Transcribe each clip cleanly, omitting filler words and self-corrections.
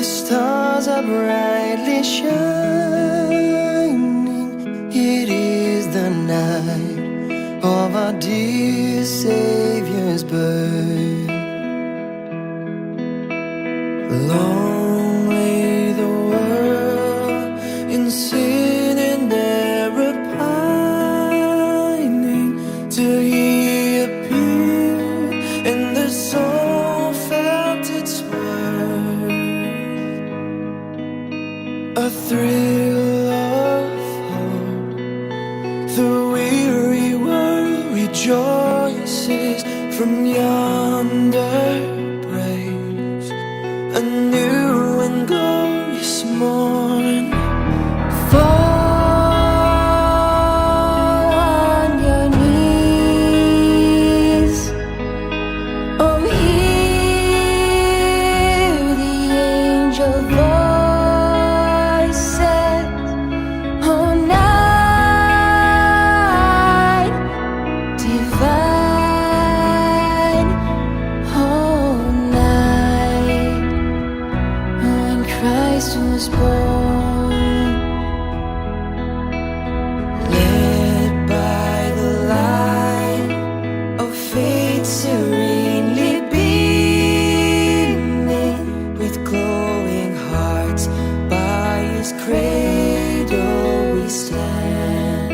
stars are brightly shining. It is the night of our dear Savior's birth. Long lay the world in sin and error pining, till He appeared and the soul felt its worth. A thrill of hope, the weary world rejoices from yonder breaks a new and glorious morn. Fall on your knees, oh hear the angel voices, oh night divine, oh night when Christ was born. Led by the light of faith serenely beaming, with glowing hearts by His cradle we stand.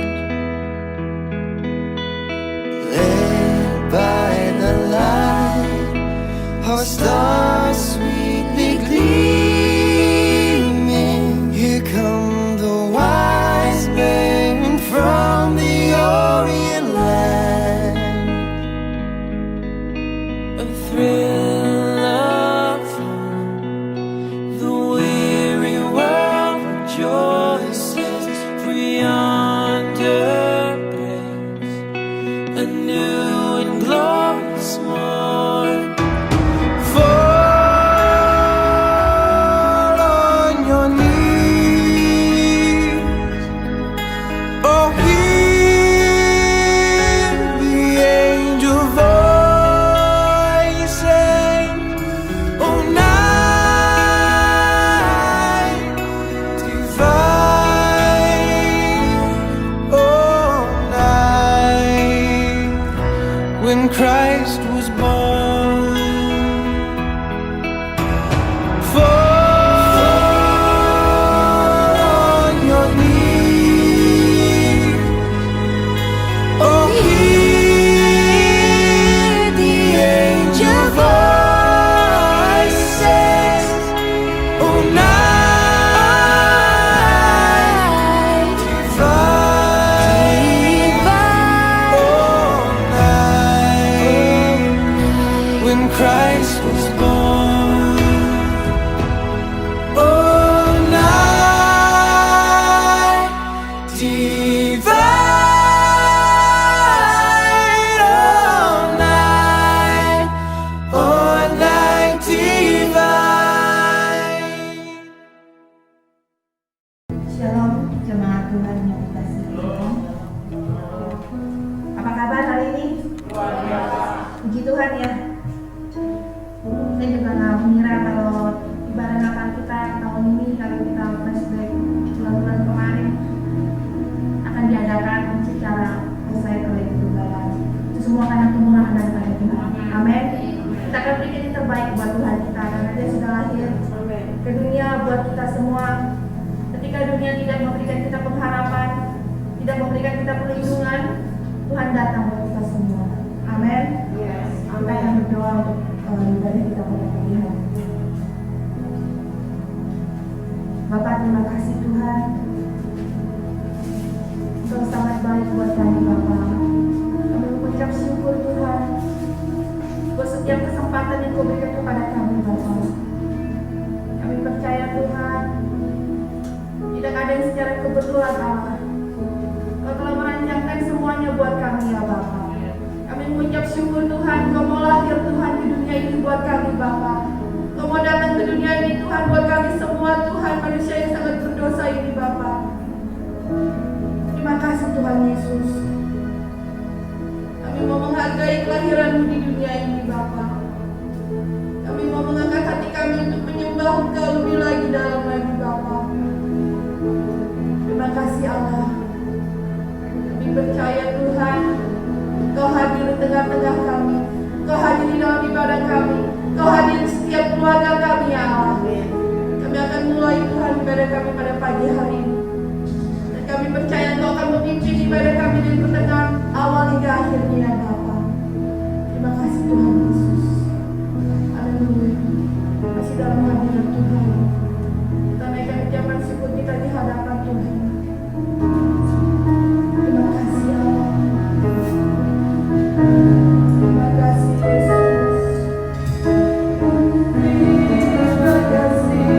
Led by the light, our stars sweetly gleaming, here come the wise men from the Orient land. A thrill of hope, the weary world rejoices, for yonder breaks a new and glorious morn. Fall on your knees, oh hear the angel voices, oh night divine, oh night when Christ was born. Fall on your knees, oh hear the angel voices, oh night divine, oh night when Christ was born. Oh night divine, oh night divine. Shalom, jemaat Tuhan yang dikasihi Tuhan. Apa kabar hari ini? Puji Tuhan ya. Saya juga nggak mengira kalau ibadah Natal kita tahun ini, kalau kita flashback bulan-bulan kemarin, akan diadakan secara selesai oleh Tuhan. Itu semua karena kemurahan daripada Tuhan. Amin. Kita akan berikan yang terbaik buat Tuhan kita, karena Dia sudah lahir ke dunia buat kita semua. Ketika dunia tidak memberikan kita pengharapan, tidak memberikan kita perlindungan, Tuhan datang buat kita semua. Amin. Kita yang berdoa untuk ibadah kita pada pagi hari. Bapak, terima kasih Tuhan. Engkau sangat baik buat kami Bapak. Kami mengucap syukur Tuhan buat setiap kesempatan yang Kau berikan kepada kami Bapak. Kami percaya Tuhan, tidak ada yang secara kebetulan Allah. Kau telah merancangkan semuanya buat kami ya Bapak. Kami mengucap syukur Tuhan, Kau mau lahir Tuhan di dunia ini buat kami Bapak. Kau mau datang ke dunia ini Tuhan buat kami semua Tuhan, manusia yang sangat berdosa ini Bapak. Terima kasih Tuhan Yesus. Kami mau menghargai kelahiran-Mu di dunia ini Bapa. Kami mau mengangkat hati kami untuk menyembah Engkau lebih Allah. Kami percaya Tuhan, Kau hadir di tengah-tengah kami, Kau hadir di dalam ibadah kami, Kau hadir di setiap keluarga kami ya Allah. Kami akan mulai Tuhan ibadah kami pada pagi hari ini. Dan kami percaya Kau akan memimpin ibadah kami dari pertengahan awal hingga akhirnya ya Bapa. Terima kasih Tuhan Yesus. Haleluya. Masih dalam hadirat Tuhan. Kita naikkan ucapan syukur kita di hadapan Tuhan. Terima kasih Allah. Terima kasih Yesus. Terima kasih. Terima kasih.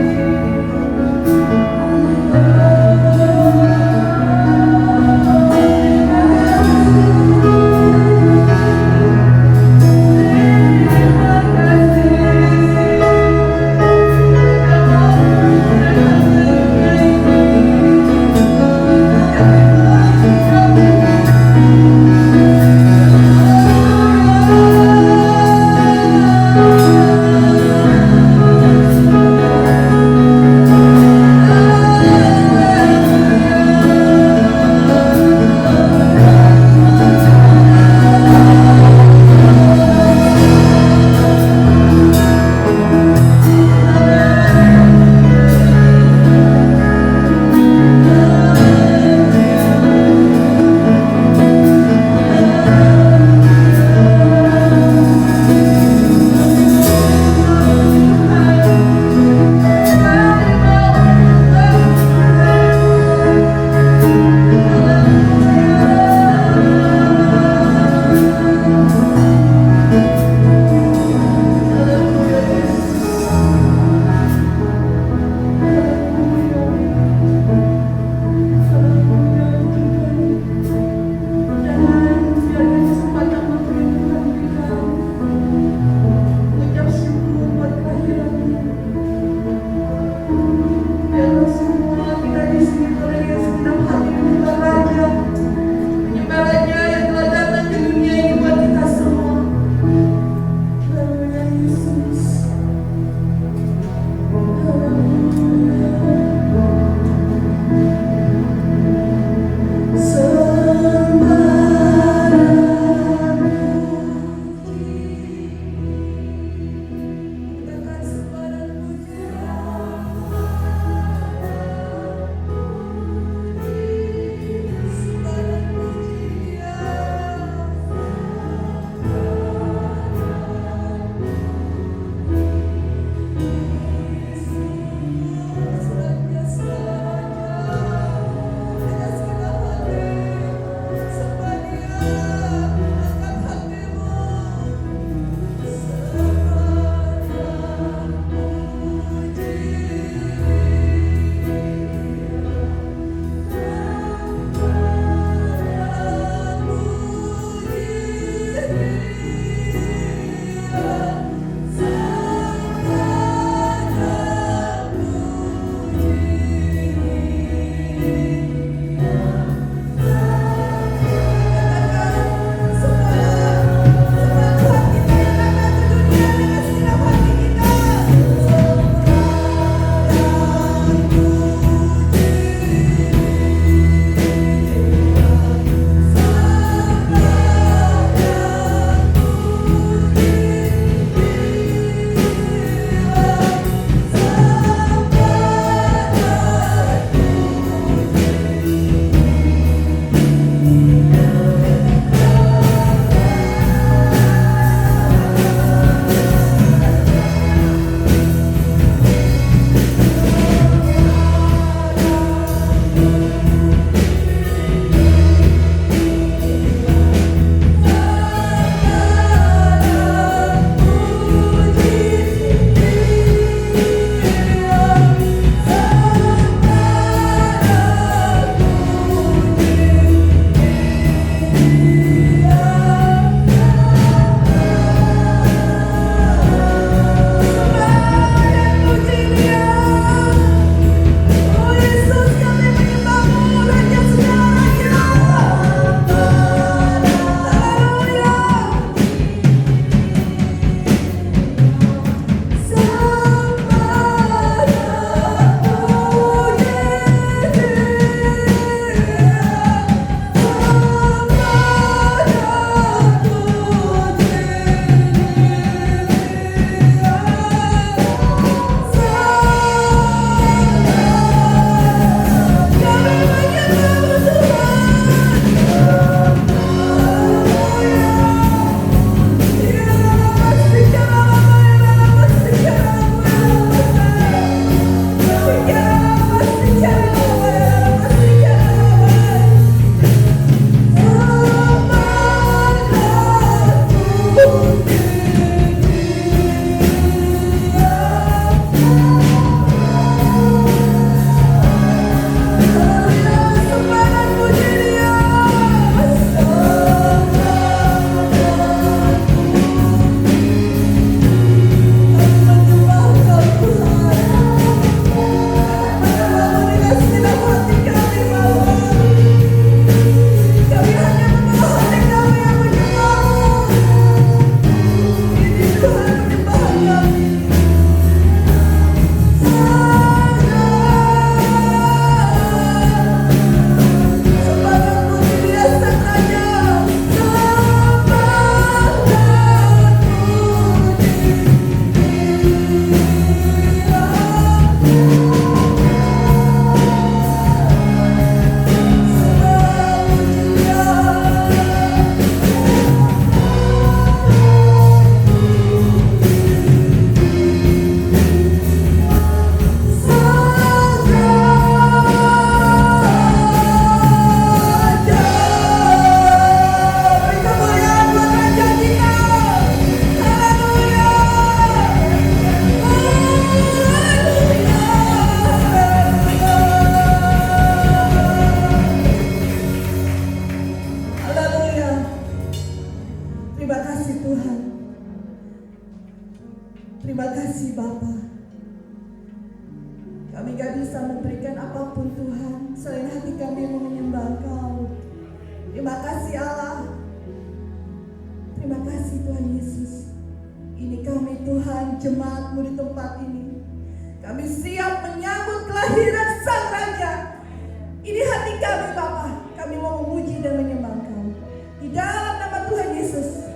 Terima kasih Allah. Terima kasih Tuhan Yesus. Ini kami Tuhan, jemaat-Mu di tempat ini. Kami siap menyambut kelahiran Sang Raja. Ini hati kami Bapa. Kami mau memuji dan menyembah Kau. Di dalam nama Tuhan Yesus.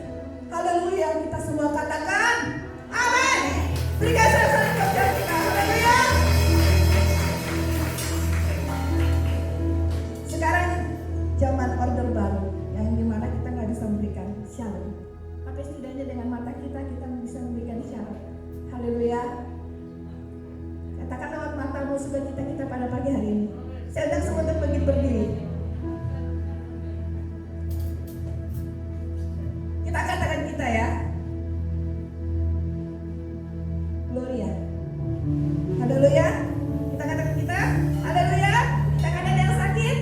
Haleluya. Kita semua katakan amin. Berikan sorak-sorai kepada kita. Haleluya. Sekarang zaman order baru, yang dimana kita nggak bisa memberikan shalom, tapi setidaknya dengan mata kita bisa memberikan shalom. Haleluya. Katakan lewat matamu sukacita kita pada pagi hari ini. Saya ajak semua untuk berdiri. Kita katakan kita ya. Gloria. Haleluya. Kita katakan kita. Haleluya. Jangan ada yang sakit.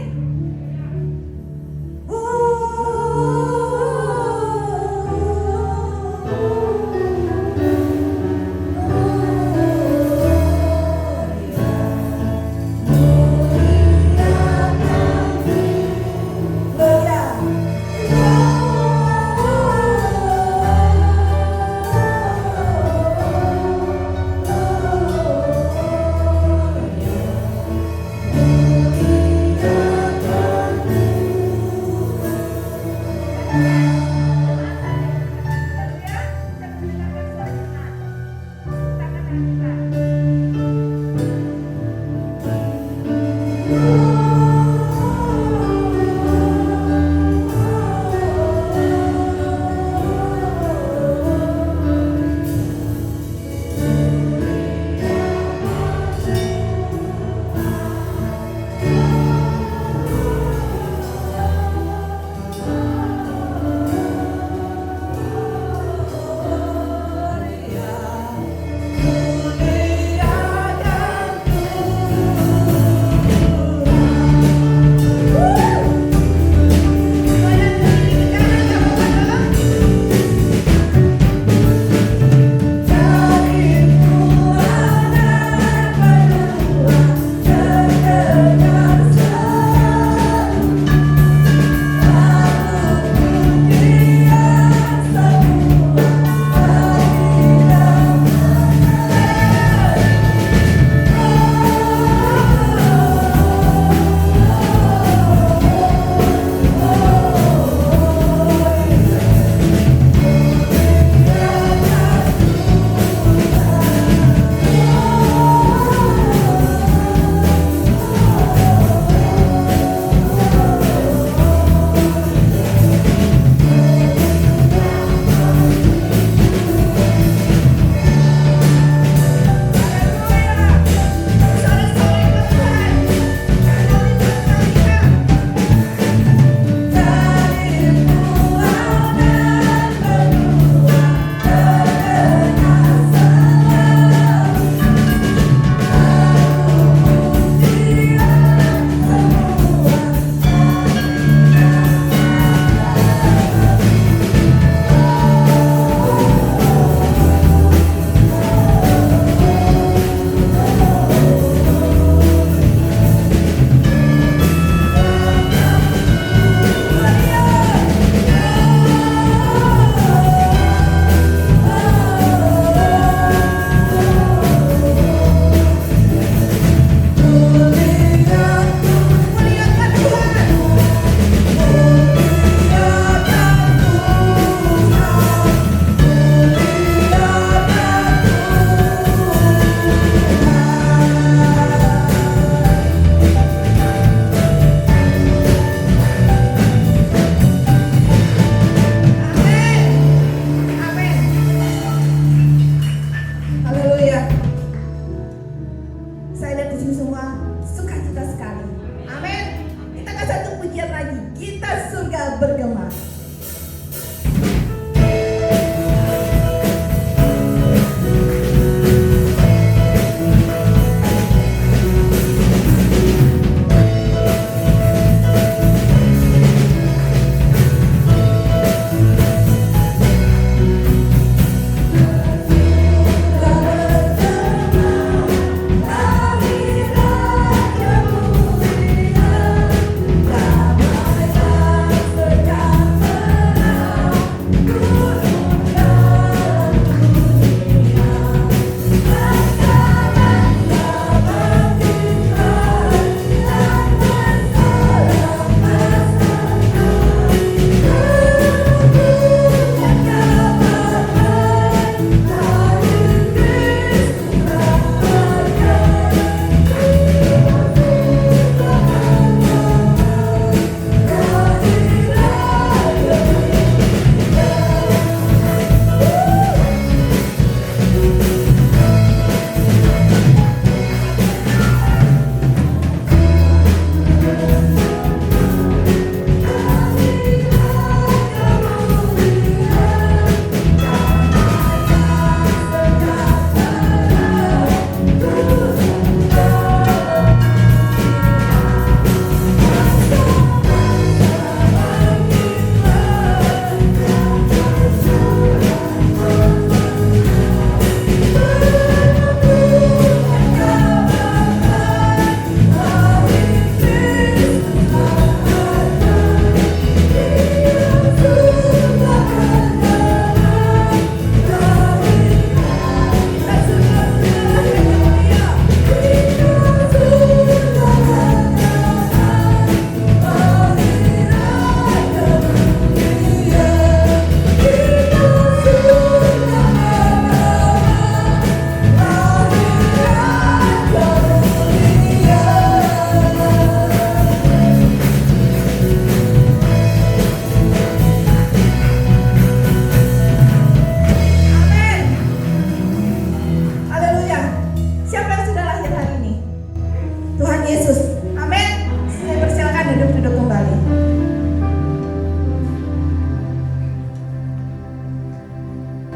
duduk kembali.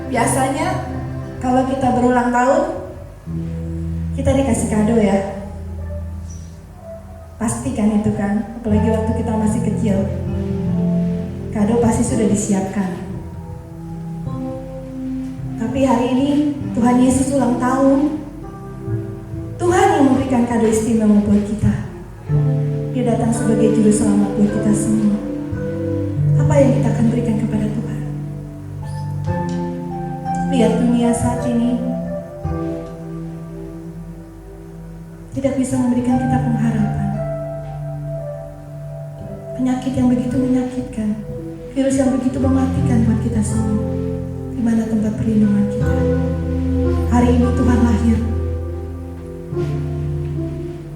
Biasanya kalau kita berulang tahun, kita dikasih kado ya. Pasti kan itu kan, apalagi waktu kita masih kecil. Kado pasti sudah disiapkan. Tapi hari ini Tuhan Yesus ulang tahun. Tuhan yang memberikan kado istimewa buat kita. Dia datang sebagai juru selamat buat kita semua. Apa yang kita akan berikan kepada Tuhan? Lihat dunia saat ini tidak bisa memberikan kita pengharapan. Penyakit yang begitu menyakitkan, virus yang begitu mematikan buat kita semua. Di mana tempat perlindungan kita? Hari ini Tuhan lahir.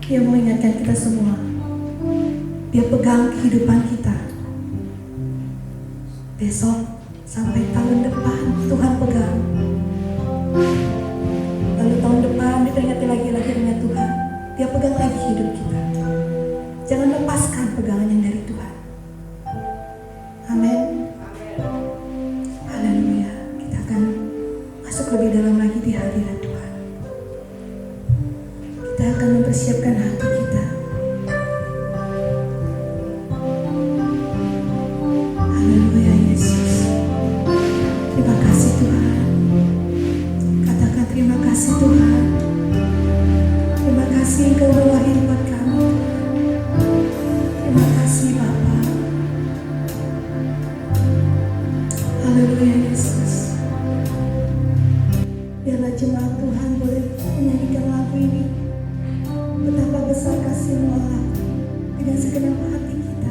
Dia mau ingatkan kita semua. Dia pegang kehidupan kita. Besok sampai tahun depan Tuhan pegang. Lalu tahun depan diperingati lagi lahirnya Tuhan. Dia pegang lagi hidup kita. Jangan lepaskan pegangan yang dari Tuhan. Amin. Haleluya. Kita akan masuk lebih dalam lagi di hadirat Tuhan. Kita akan mempersiapkan hati kita. Haleluya Yesus. Terima kasih Tuhan. Katakan terima kasih Tuhan. Terima kasih Engkau udah lahir buat kami. Terima kasih Bapa. Haleluya Yesus. Biarlah jemaat Tuhan boleh menyanyikan lagu ini. Betapa besar kasih-Mu Allah dengan segenap hati kita.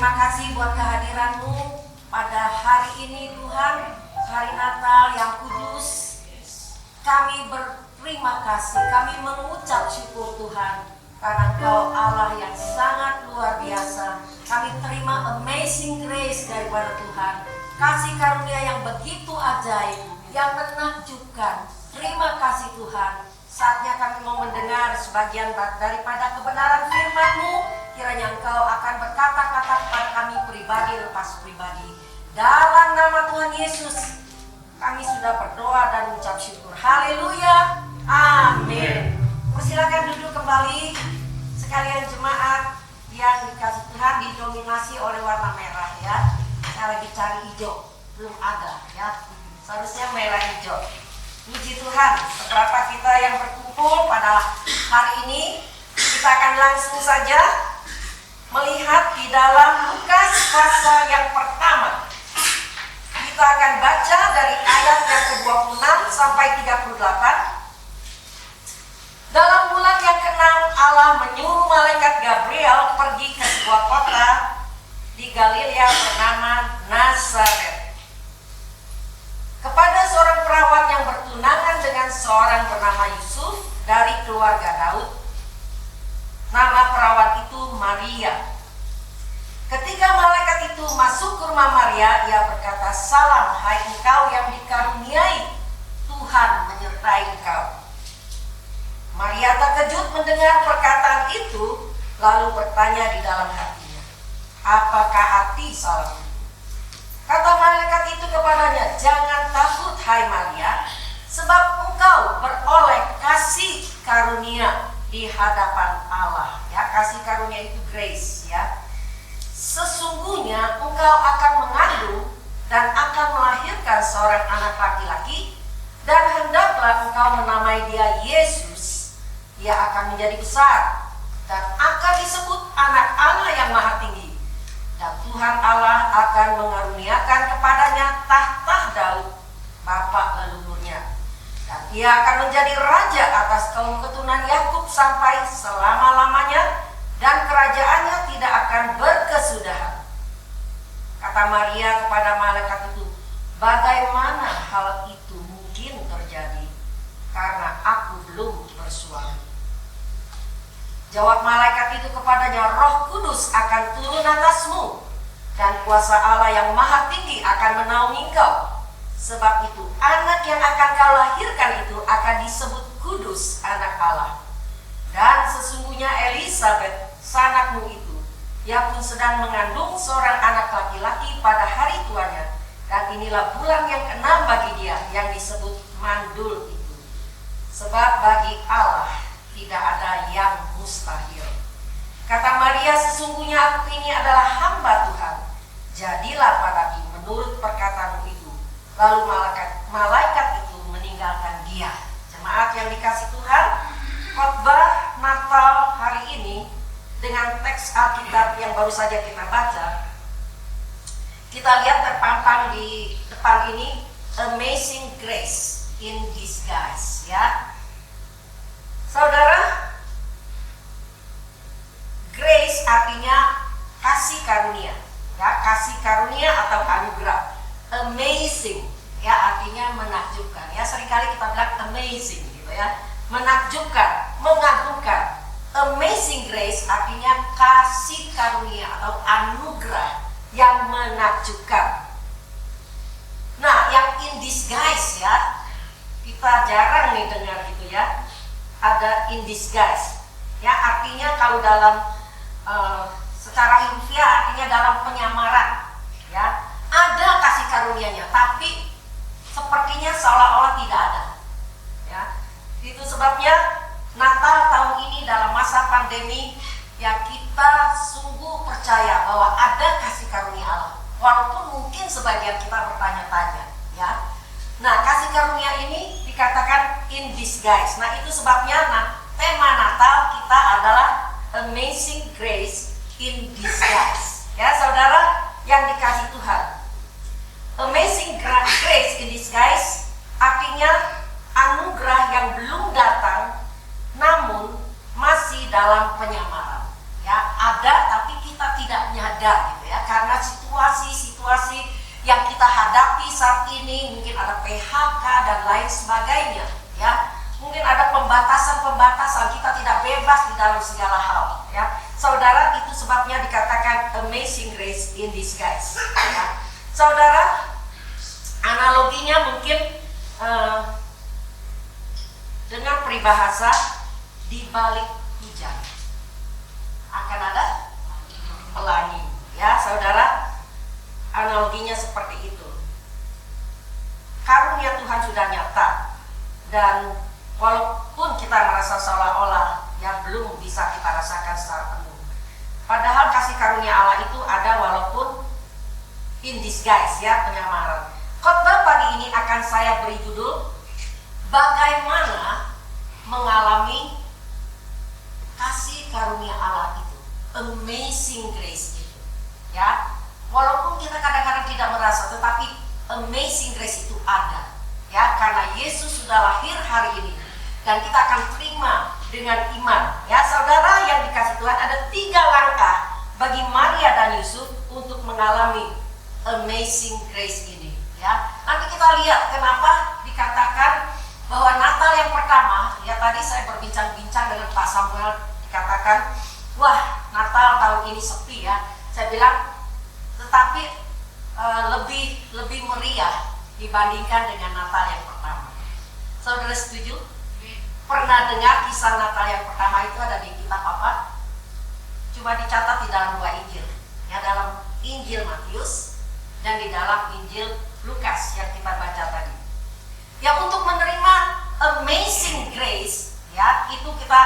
terima kasih buat kehadiran-Mu pada hari ini Tuhan, hari Natal yang kudus. Kami berterima kasih, kami mengucap syukur Tuhan, karena Engkau Allah yang sangat luar biasa. Kami terima amazing grace daripada Tuhan, kasih karunia yang begitu ajaib, yang menakjubkan. Terima kasih Tuhan. Saatnya kami mau mendengar sebagian daripada kebenaran firman-Mu. Kiranya Engkau akan berkata-kata kepada kami pribadi lepas pribadi. Dalam nama Tuhan Yesus, kami sudah berdoa dan mengucap syukur. Haleluya. Amin. Persilakan duduk kembali. Sekalian jemaat yang dikasih Tuhan, didominasi oleh warna merah ya. Saya lagi cari hijau, belum ada ya. Seharusnya merah hijau. Puji Tuhan, beberapa kita yang berkumpul pada hari ini, kita akan langsung saja melihat di dalam Lukas pasal yang pertama. Kita akan baca dari ayat yang ke-26 sampai 38. Dalam bulan yang ke-6, Allah menyuruh malaikat Gabriel pergi ke sebuah kota di Galilea bernama Nazaret, kepada seorang perawat yang bertunangan dengan seorang bernama Yusuf dari keluarga Daud. Nama perawat itu Maria. Ketika malaikat itu masuk ke rumah Maria, ia berkata, "Salam, hai engkau yang dikaruniai, Tuhan menyertai engkau." Maria terkejut mendengar perkataan itu, lalu bertanya di dalam hatinya, "Apakah arti salam itu?" Kata malaikat itu kepadanya, "Jangan takut, hai Maria, sebab engkau beroleh kasih karunia di hadapan Allah." Ya, kasih karunia itu grace ya. "Sesungguhnya engkau akan mengandung dan akan melahirkan seorang anak laki-laki, dan hendaklah engkau menamai dia Yesus. Ia akan menjadi besar dan akan disebut anak Allah yang Maha Tinggi. Dan Tuhan Allah akan mengaruniakan kepadanya tahta Daud, bapa leluhurnya. Dan ia akan menjadi raja atas kaum keturunan Yakub sampai selama-lamanya, dan kerajaannya tidak akan berkesudahan." Kata Maria kepada malaikat itu, "Bagaimana hal itu mungkin terjadi? Karena aku belum bersuami." Jawab malaikat itu kepadanya, "Roh Kudus akan turun atasmu, dan kuasa Allah yang Maha Tinggi akan menaungi engkau. Sebab itu anak yang akan kau lahirkan itu akan disebut kudus, anak Allah. Dan sesungguhnya Elisabet, sanakmu itu, ia pun sedang mengandung seorang anak laki-laki pada hari tuanya. Dan inilah bulan yang ke-6 bagi dia, yang disebut mandul itu. Sebab bagi Allah tidak ada yang mustahil." Kata Maria, "Sesungguhnya aku ini adalah hamba Tuhan. Jadilah padaku menurut perkataanmu itu." Lalu malaikat itu meninggalkan dia. Jemaat yang dikasih Tuhan, khotbah Natal hari ini dengan teks Alkitab yang baru saja kita baca, kita lihat terpampang di depan ini, amazing grace in disguise ya. Saudara, grace artinya kasih karunia, ya, kasih karunia atau anugerah. Amazing, ya, artinya menakjubkan. Ya, seringkali kita bilang amazing, gitu ya, menakjubkan, mengagumkan. Amazing grace artinya kasih karunia atau anugerah yang menakjubkan. Nah, yang in disguise ya, kita jarang nih dengar gitu ya. Ada in disguise, ya, artinya kalau dalam secara harfiah artinya dalam penyamaran, ya, ada kasih karunianya, tapi sepertinya seolah-olah tidak ada, ya. Itu sebabnya Natal tahun ini dalam masa pandemi, ya, kita sungguh percaya bahwa ada kasih karunia Allah, walaupun mungkin sebagian kita bertanya-tanya, ya. Nah, kasih karunia ini dikatakan in disguise. Nah, itu sebabnya tema Natal kita adalah Amazing Grace in Disguise. Ya, saudara yang dikasih Tuhan. Amazing Grace in Disguise artinya anugerah yang belum datang namun masih dalam penyamaran. Ya, ada tapi kita tidak nyadar gitu ya. pembatasan, kita tidak bebas di dalam segala hal, ya. Saudara, itu sebabnya dikatakan amazing grace in disguise, ya. Saudara, analoginya mungkin dengan peribahasa di balik hujan akan ada pelangi, ya saudara. Analoginya seperti itu. Karunia Tuhan sudah nyata, dan walaupun kita merasa seolah-olah yang belum bisa kita rasakan secara penuh, padahal kasih karunia Allah itu ada walaupun in disguise, ya, penyamaran. Khotbah pagi ini akan saya beri judul bagaimana mengalami kasih karunia Allah itu, amazing grace itu, ya. Walaupun kita kadang-kadang tidak merasa, tetapi amazing grace itu ada, ya, karena Yesus sudah lahir hari ini dan kita akan terima dengan iman, ya saudara yang dikasih Tuhan. Ada 3 langkah bagi Maria dan Yusuf untuk mengalami amazing grace ini, ya. Nanti kita lihat kenapa dikatakan bahwa Natal yang pertama, ya tadi saya berbincang-bincang dengan Pak Samuel, dikatakan wah Natal tahun ini sepi, ya. Saya bilang tetapi lebih meriah dibandingkan dengan Natal yang pertama. Saudara setuju? Pernah dengar kisah Natal yang pertama itu ada di kitab apa? Cuma dicatat di dalam 2 Injil, ya, dalam Injil Matius dan di dalam Injil Lukas yang kita baca tadi. Ya, untuk menerima amazing grace, ya, itu kita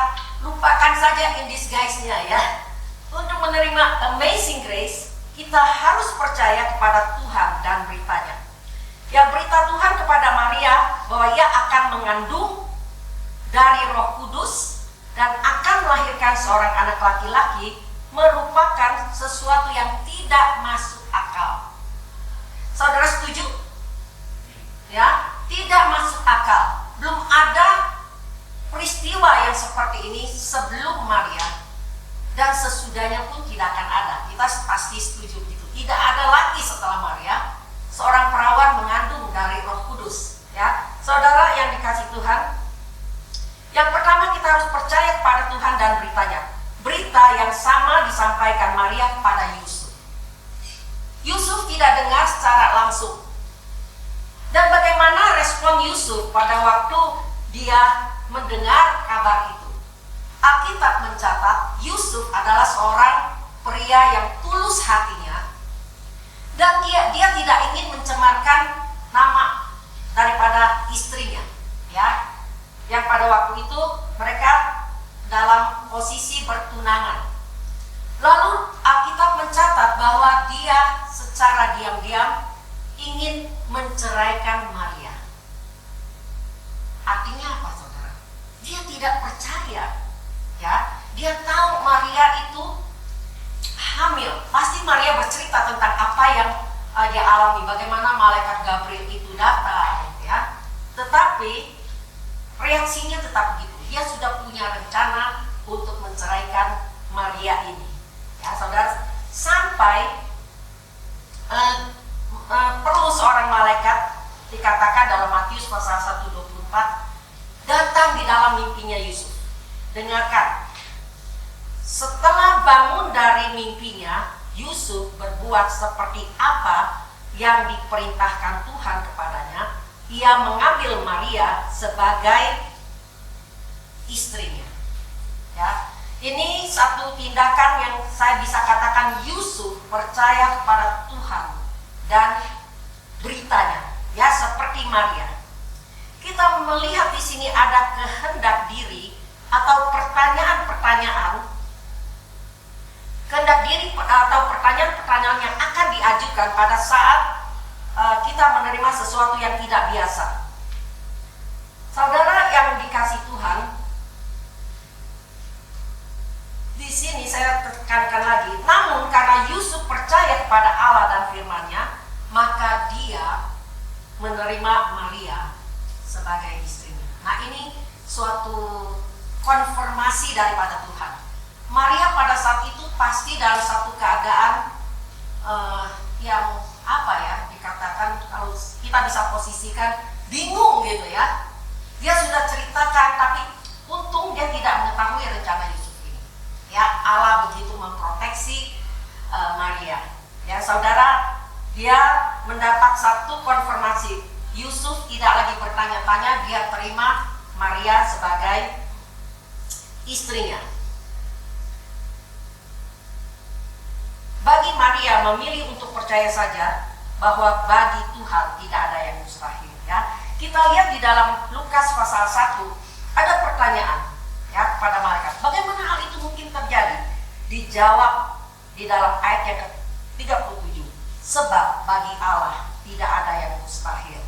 lupakan saja in disguise-nya, ya. Untuk menerima amazing grace, kita harus percaya kepada Tuhan dan beritanya. Ya, berita Tuhan kepada Maria bahwa ia akan mengandung dari Roh Kudus dan akan melahirkan seorang anak laki-laki merupakan sesuatu yang tidak masuk akal. Saudara setuju? Ya, tidak masuk akal. Belum ada peristiwa yang seperti ini sebelum Maria, dan sesudahnya pun tidak akan ada. Kita pasti setuju begitu. Tidak ada lagi setelah Maria seorang perawan mengandung dari Roh Kudus, ya. Saudara yang dikasih Tuhan, yang pertama kita harus percaya kepada Tuhan dan beritanya. Berita yang sama disampaikan Maria kepada Yusuf. Yusuf tidak dengar secara langsung. Dan bagaimana respon Yusuf pada waktu dia mendengar kabar itu? Alkitab mencatat Yusuf adalah seorang pria yang tulus hatinya, dan dia tidak ingin mencemarkan nama daripada istrinya, ya. Yang pada waktu itu mereka dalam posisi bertunangan. Lalu Alkitab mencatat bahwa dia secara diam-diam ingin menceraikan Maria. Artinya apa, saudara? Dia tidak percaya, ya. Dia tahu Maria itu hamil. Pasti Maria bercerita tentang apa yang dia alami, bagaimana malaikat Gabriel itu datang, ya. Tetapi reaksinya tetap begitu. Dia sudah punya rencana untuk menceraikan Maria ini, ya saudara. Sampai perlu seorang malaikat, dikatakan dalam Matius pasal 1:24, datang di dalam mimpinya Yusuf. Dengarkan, setelah bangun dari mimpinya, Yusuf berbuat seperti apa yang diperintahkan Tuhan kepadanya. Ia mengambil Maria sebagai istrinya, ya. Ini satu tindakan yang saya bisa katakan Yusuf percaya kepada Tuhan dan beritanya, ya, seperti Maria. Kita melihat di sini ada kehendak diri atau pertanyaan-pertanyaan, kehendak diri atau pertanyaan-pertanyaan yang akan diajukan pada saat kita menerima sesuatu yang tidak biasa. Saudara yang dikasih Tuhan, di sini saya tekankan lagi, namun karena Yusuf percaya kepada Allah dan firman-Nya, maka dia menerima Maria sebagai istrinya. Nah, ini suatu konfirmasi daripada Tuhan. Maria pada saat itu pasti dalam satu keadaan yang apa ya, dikatakan kalau kita bisa posisikan bingung gitu ya. Dia sudah ceritakan, tapi untung Yusuf tidak lagi bertanya-tanya, dia terima Maria sebagai istrinya. Bagi Maria memilih untuk percaya saja bahwa bagi Tuhan tidak ada yang mustahil, ya. Kita lihat di dalam Lukas pasal 1 ada pertanyaan, ya, kepada malaikat. Bagaimana hal itu mungkin terjadi? Dijawab di dalam ayat yang ke-37. Sebab bagi Allah tidak ada yang mustahil.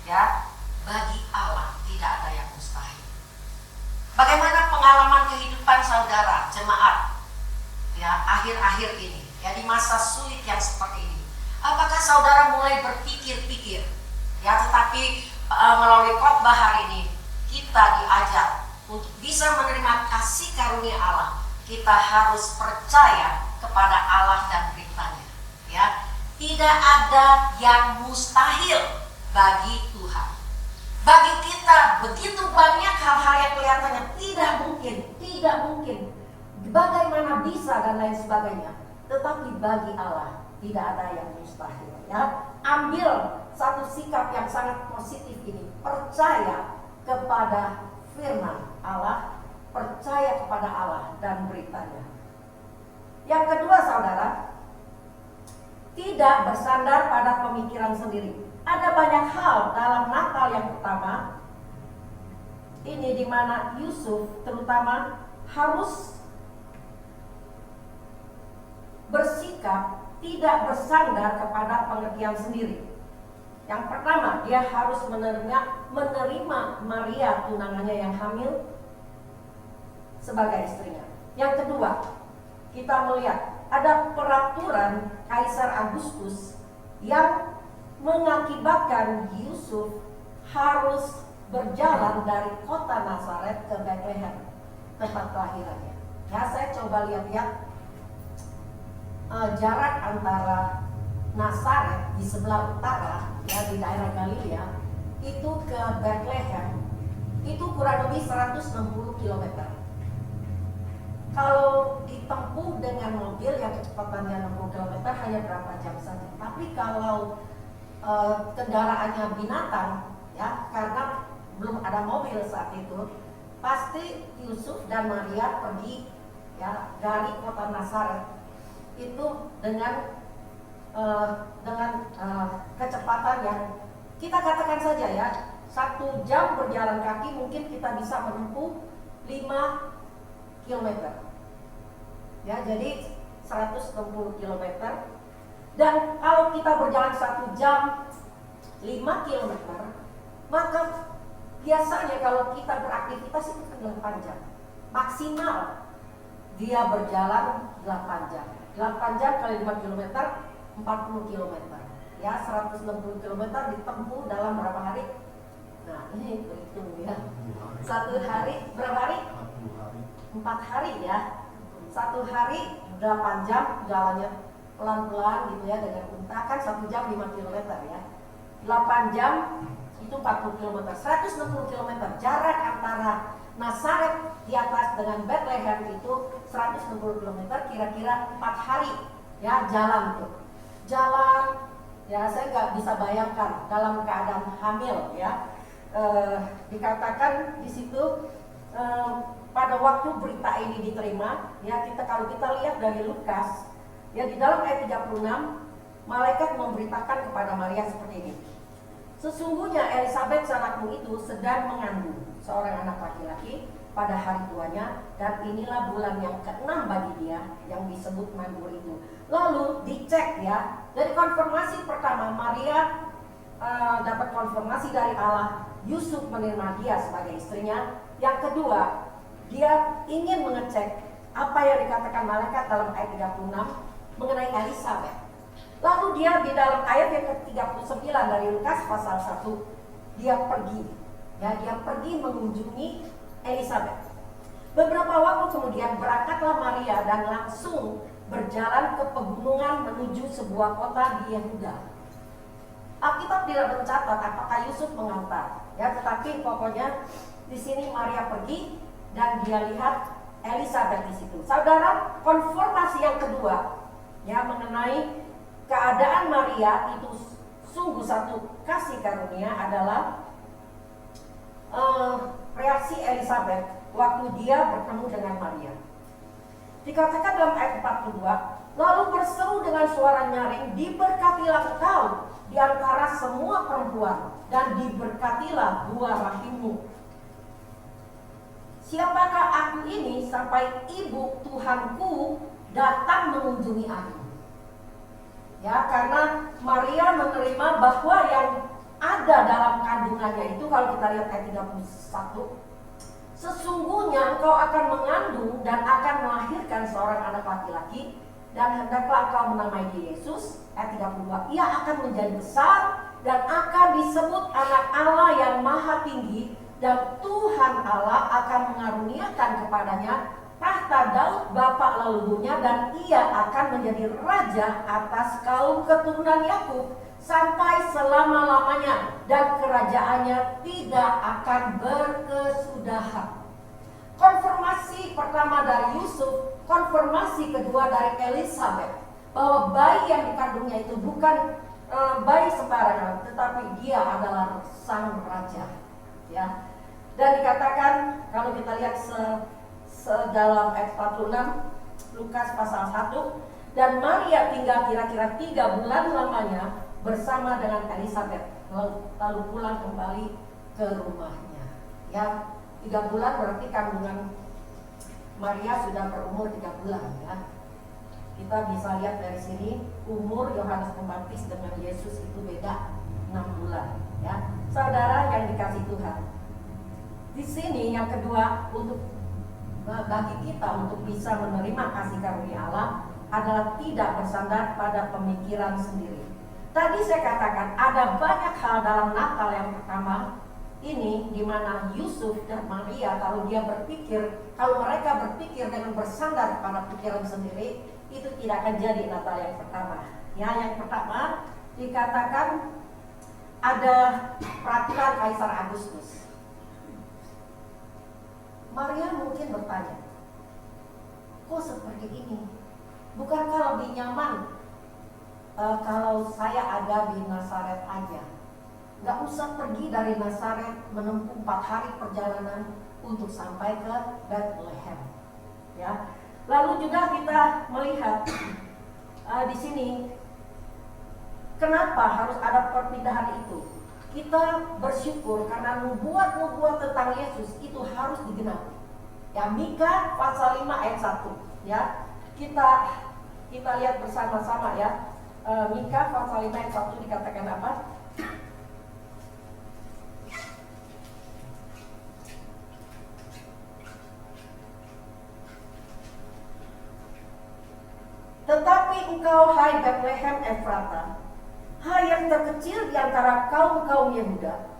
Ya, bagi Allah tidak ada yang mustahil. Bagaimana pengalaman kehidupan saudara jemaat, ya, akhir-akhir ini, ya, di masa sulit yang seperti ini? Apakah saudara mulai berpikir-pikir, ya, tetapi melalui khotbah hari ini kita diajak untuk bisa menerima kasih karunia Allah. Kita harus percaya kepada Allah dan beritanya, ya. Tidak ada yang mustahil bagi Tuhan. Bagi kita begitu banyak hal-hal yang kelihatannya tidak mungkin, bagaimana bisa dan lain sebagainya. Tetapi bagi Allah tidak ada yang mustahil, ya. Ambil satu sikap yang sangat positif ini, percaya kepada firman Allah, percaya kepada Allah dan beritanya. Yang kedua, saudara, tidak bersandar pada pemikiran sendiri. Ada banyak hal dalam Natal yang pertama ini di mana Yusuf terutama harus bersikap tidak bersandar kepada pengertian sendiri. Yang pertama, dia harus menerima Maria tunangannya yang hamil sebagai istrinya. Yang kedua, kita melihat ada peraturan Kaisar Agustus yang mengakibatkan Yusuf harus berjalan dari kota Nazaret ke Bethlehem, tempat kelahirannya. Ya, saya coba lihat-lihat jarak antara Nazaret di sebelah utara, ya, di daerah Galilea, itu ke Bethlehem itu kurang lebih 160 km. Kalau ditempuh dengan mobil yang kecepatannya 60 km hanya berapa jam saja. Tapi kalau kendaraannya binatang, ya, karena belum ada mobil saat itu, pasti Yusuf dan Maria pergi, ya, dari kota Nazaret itu dengan kecepatan yang kita katakan saja, ya, 1 jam berjalan kaki mungkin kita bisa menempuh 5 km. Ya, jadi 160 km. Dan kalau kita berjalan 1 jam 5 km, maka biasanya kalau kita beraktivitas itu kan 8 jam. Maksimal dia berjalan 8 jam. 8 jam kali 5 km, 40 km. Ya, 160 km ditempuh dalam berapa hari? Nah, ini berhitung, ya. 1 hari, berapa hari? 4 hari, ya. 1 hari 8 jam jalannya pelan-pelan gitu, ya, dengan unta kan 1 jam 5 km, ya. 8 jam itu 40 km, 160 km. Jarak antara Nazaret di atas dengan Bethlehem itu 160 km, kira-kira 4 hari, ya, jalan tuh. Jalan, ya, saya nggak bisa bayangkan dalam keadaan hamil, ya. Dikatakan di situ pada waktu berita ini diterima, ya, kalau kita lihat dari Lukas, ya, di dalam ayat 36 malaikat memberitakan kepada Maria seperti ini. Sesungguhnya Elisabet anakmu itu sedang mengandung seorang anak laki-laki pada hari tuanya, dan inilah bulan yang ke-6 bagi dia yang disebut mandul itu. Lalu dicek, ya, dari konfirmasi pertama Maria dapat konfirmasi dari Allah, Yusuf menerima dia sebagai istrinya. Yang kedua, dia ingin mengecek apa yang dikatakan malaikat dalam ayat 36 mengenai Elisabet. Lalu dia di dalam ayat yang ke-39 dari Lukas pasal 1, dia pergi, ya, dia pergi mengunjungi Elisabet. Beberapa waktu kemudian berangkatlah Maria dan langsung berjalan ke pegunungan menuju sebuah kota di Yehuda. Alkitab tidak mencatat apakah Yusuf mengantar, ya, tetapi pokoknya di sini Maria pergi dan dia lihat Elisabet di situ. Saudara, konfirmasi yang kedua, ya, mengenai keadaan Maria itu sungguh satu kasih karunia adalah reaksi Elizabeth waktu dia bertemu dengan Maria. Dikatakan dalam ayat 42, lalu berseru dengan suara nyaring, diberkatilah engkau di antara semua perempuan, dan diberkatilah buah rahimmu. Siapakah aku ini sampai ibu Tuhanku datang mengunjungi aku? Ya, karena Maria menerima bahwa yang ada dalam kandungannya itu, kalau kita lihat ayat 31, sesungguhnya engkau akan mengandung dan akan melahirkan seorang anak laki-laki, dan hendaklah engkau menamai dia Yesus. Ayat 32, ia akan menjadi besar dan akan disebut anak Allah yang maha tinggi, dan Tuhan Allah akan mengaruniakan kepadanya tahta Daud bapa leluhurnya, dan ia akan menjadi raja atas kaum keturunan Yakub sampai selama-lamanya, dan kerajaannya tidak akan berkesudahan. Konfirmasi pertama dari Yusuf, konfirmasi kedua dari Elizabeth, bahwa bayi yang dikandungnya itu bukan bayi sembarangan, tetapi dia adalah sang raja. Ya. Dan dikatakan, kalau kita lihat dalam ayat 46 Lukas pasal 1, dan Maria tinggal kira-kira 3 bulan lamanya bersama dengan Elizabeth, lalu pulang kembali ke rumahnya. Ya, 3 bulan berarti kandungan Maria sudah berumur 3 bulan. Ya, kita bisa lihat dari sini umur Yohanes Pembaptis dengan Yesus itu beda 6 bulan. Ya, saudara yang dikasih Tuhan, di sini yang kedua, untuk bagi kita untuk bisa menerima kasih karunia Allah adalah tidak bersandar pada pemikiran sendiri. Tadi saya katakan ada banyak hal dalam Natal yang pertama ini, di mana Yusuf dan Maria kalau mereka berpikir dengan bersandar pada pikiran sendiri, itu tidak akan jadi Natal yang pertama. Ya, yang pertama dikatakan ada peraturan Kaisar Agustus. Maria mungkin bertanya, kok seperti ini? Bukankah lebih nyaman kalau saya ada di Nazaret aja? Gak usah pergi dari Nazaret menempuh 4 hari perjalanan untuk sampai ke Bethlehem. Ya. Lalu juga kita melihat di sini, kenapa harus ada perpindahan itu? Kita bersyukur karena nubuat-nubuat tentang Yesus itu harus digenapi. Ya, Mika pasal 5 ayat 1. Ya, kita lihat bersama-sama ya. Mika pasal 5 ayat 1 dikatakan apa? Tetapi engkau, hai Bethlehem Efrata, hai yang terkecil di antara kaum-kaum Yehuda,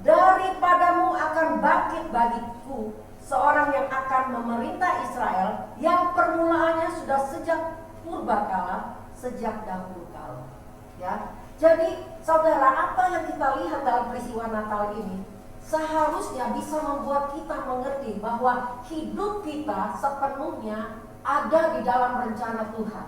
daripadamu akan bangkit bagiku seorang yang akan memerintah Israel, yang permulaannya sudah sejak purbakala, sejak dahulu kala. Ya, jadi saudara, apa yang kita lihat dalam peristiwa Natal ini seharusnya bisa membuat kita mengerti bahwa hidup kita sepenuhnya ada di dalam rencana Tuhan.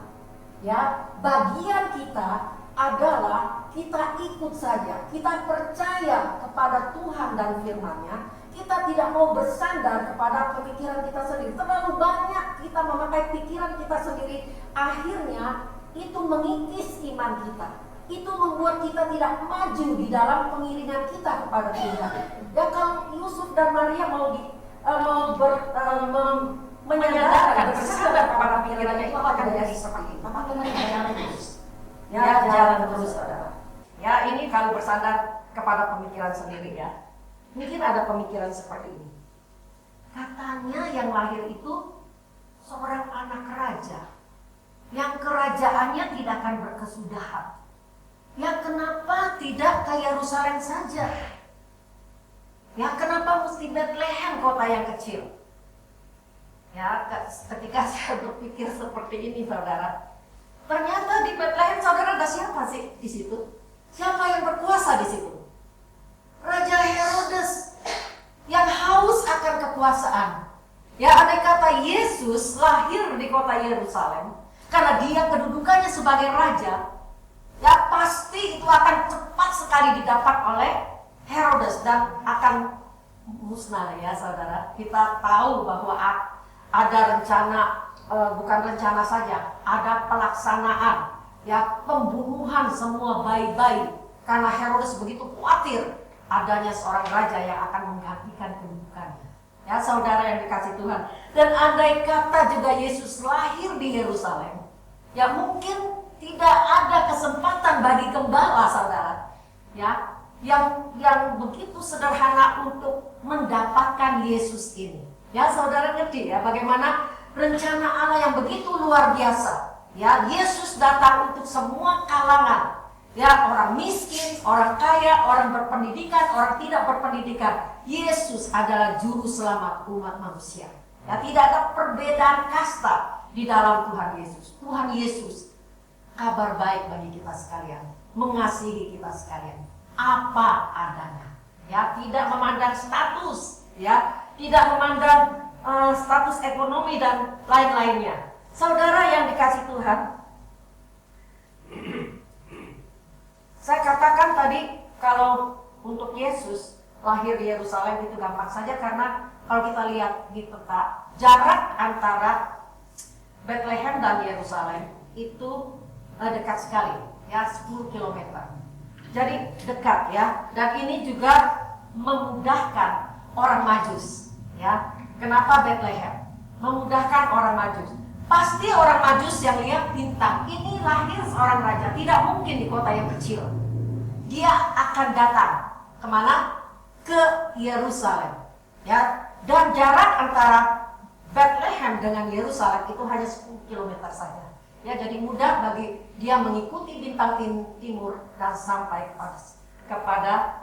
Ya, bagian kita adalah kita ikut saja, kita percaya kepada Tuhan dan firman-Nya. Kita tidak mau bersandar kepada pemikiran kita sendiri. Terlalu banyak kita memakai pikiran kita sendiri, akhirnya itu mengikis iman kita. Itu membuat kita tidak maju di dalam pengiringan kita kepada Tuhan. Ya, kalau Yusuf dan Maria menyadarkan bersandar kepada pikirannya, itu akan jadi seperti itu. Maka jalan terus. Ya, jalan terus, saudara. Ya, ini kalau bersandar kepada pemikiran sendiri ya. Mungkin ada pemikiran seperti ini. Katanya yang lahir itu seorang anak raja, yang kerajaannya tidak akan berkesudahan. Ya, kenapa tidak ke Yerusalem saja? Ya, kenapa mesti Bethlehem, kota yang kecil? Ya, ketika saya berpikir seperti ini, saudara, ternyata di Bethlehem, saudara, ada siapa sih di situ? Siapa yang berkuasa di situ? Raja Herodes yang haus akan kekuasaan. Ya, andai kata Yesus lahir di kota Yerusalem karena dia kedudukannya sebagai raja, ya pasti itu akan cepat sekali didapat oleh Herodes dan akan musnah ya saudara. Kita tahu bahwa ada rencana, bukan rencana saja, ada pelaksanaan ya pembunuhan semua bayi-bayi karena Herodes begitu khawatir adanya seorang raja yang akan menggantikan kedudukannya. Ya saudara yang dikasih Tuhan. Dan andai kata juga Yesus lahir di Yerusalem, ya mungkin tidak ada kesempatan bagi gembala saudara, ya yang begitu sederhana untuk mendapatkan Yesus ini. Ya saudara ngerti ya bagaimana rencana Allah yang begitu luar biasa. Ya Yesus datang untuk semua kalangan. Ya orang miskin, orang kaya, orang berpendidikan, orang tidak berpendidikan. Yesus adalah juru selamat umat manusia. Ya tidak ada perbedaan kasta di dalam Tuhan Yesus. Tuhan Yesus kabar baik bagi kita sekalian, mengasihi kita sekalian apa adanya. Ya tidak memandang status, ya tidak memandang status ekonomi dan lain-lainnya. Saudara yang dikasih Tuhan, saya katakan tadi kalau untuk Yesus lahir di Yerusalem itu gampang saja karena kalau kita lihat di peta jarak antara Bethlehem dan Yerusalem itu dekat sekali ya 10 km. Jadi dekat ya, dan ini juga memudahkan orang Majus ya. Kenapa Bethlehem? Memudahkan orang Majus. Pasti orang Majus yang lihat bintang ini lahir seorang raja, tidak mungkin di kota yang kecil. Dia akan datang kemana? Ke Yerusalem ya. Dan jarak antara Bethlehem dengan Yerusalem itu hanya 10 km saja. Ya, jadi mudah bagi dia mengikuti bintang timur dan sampai kepada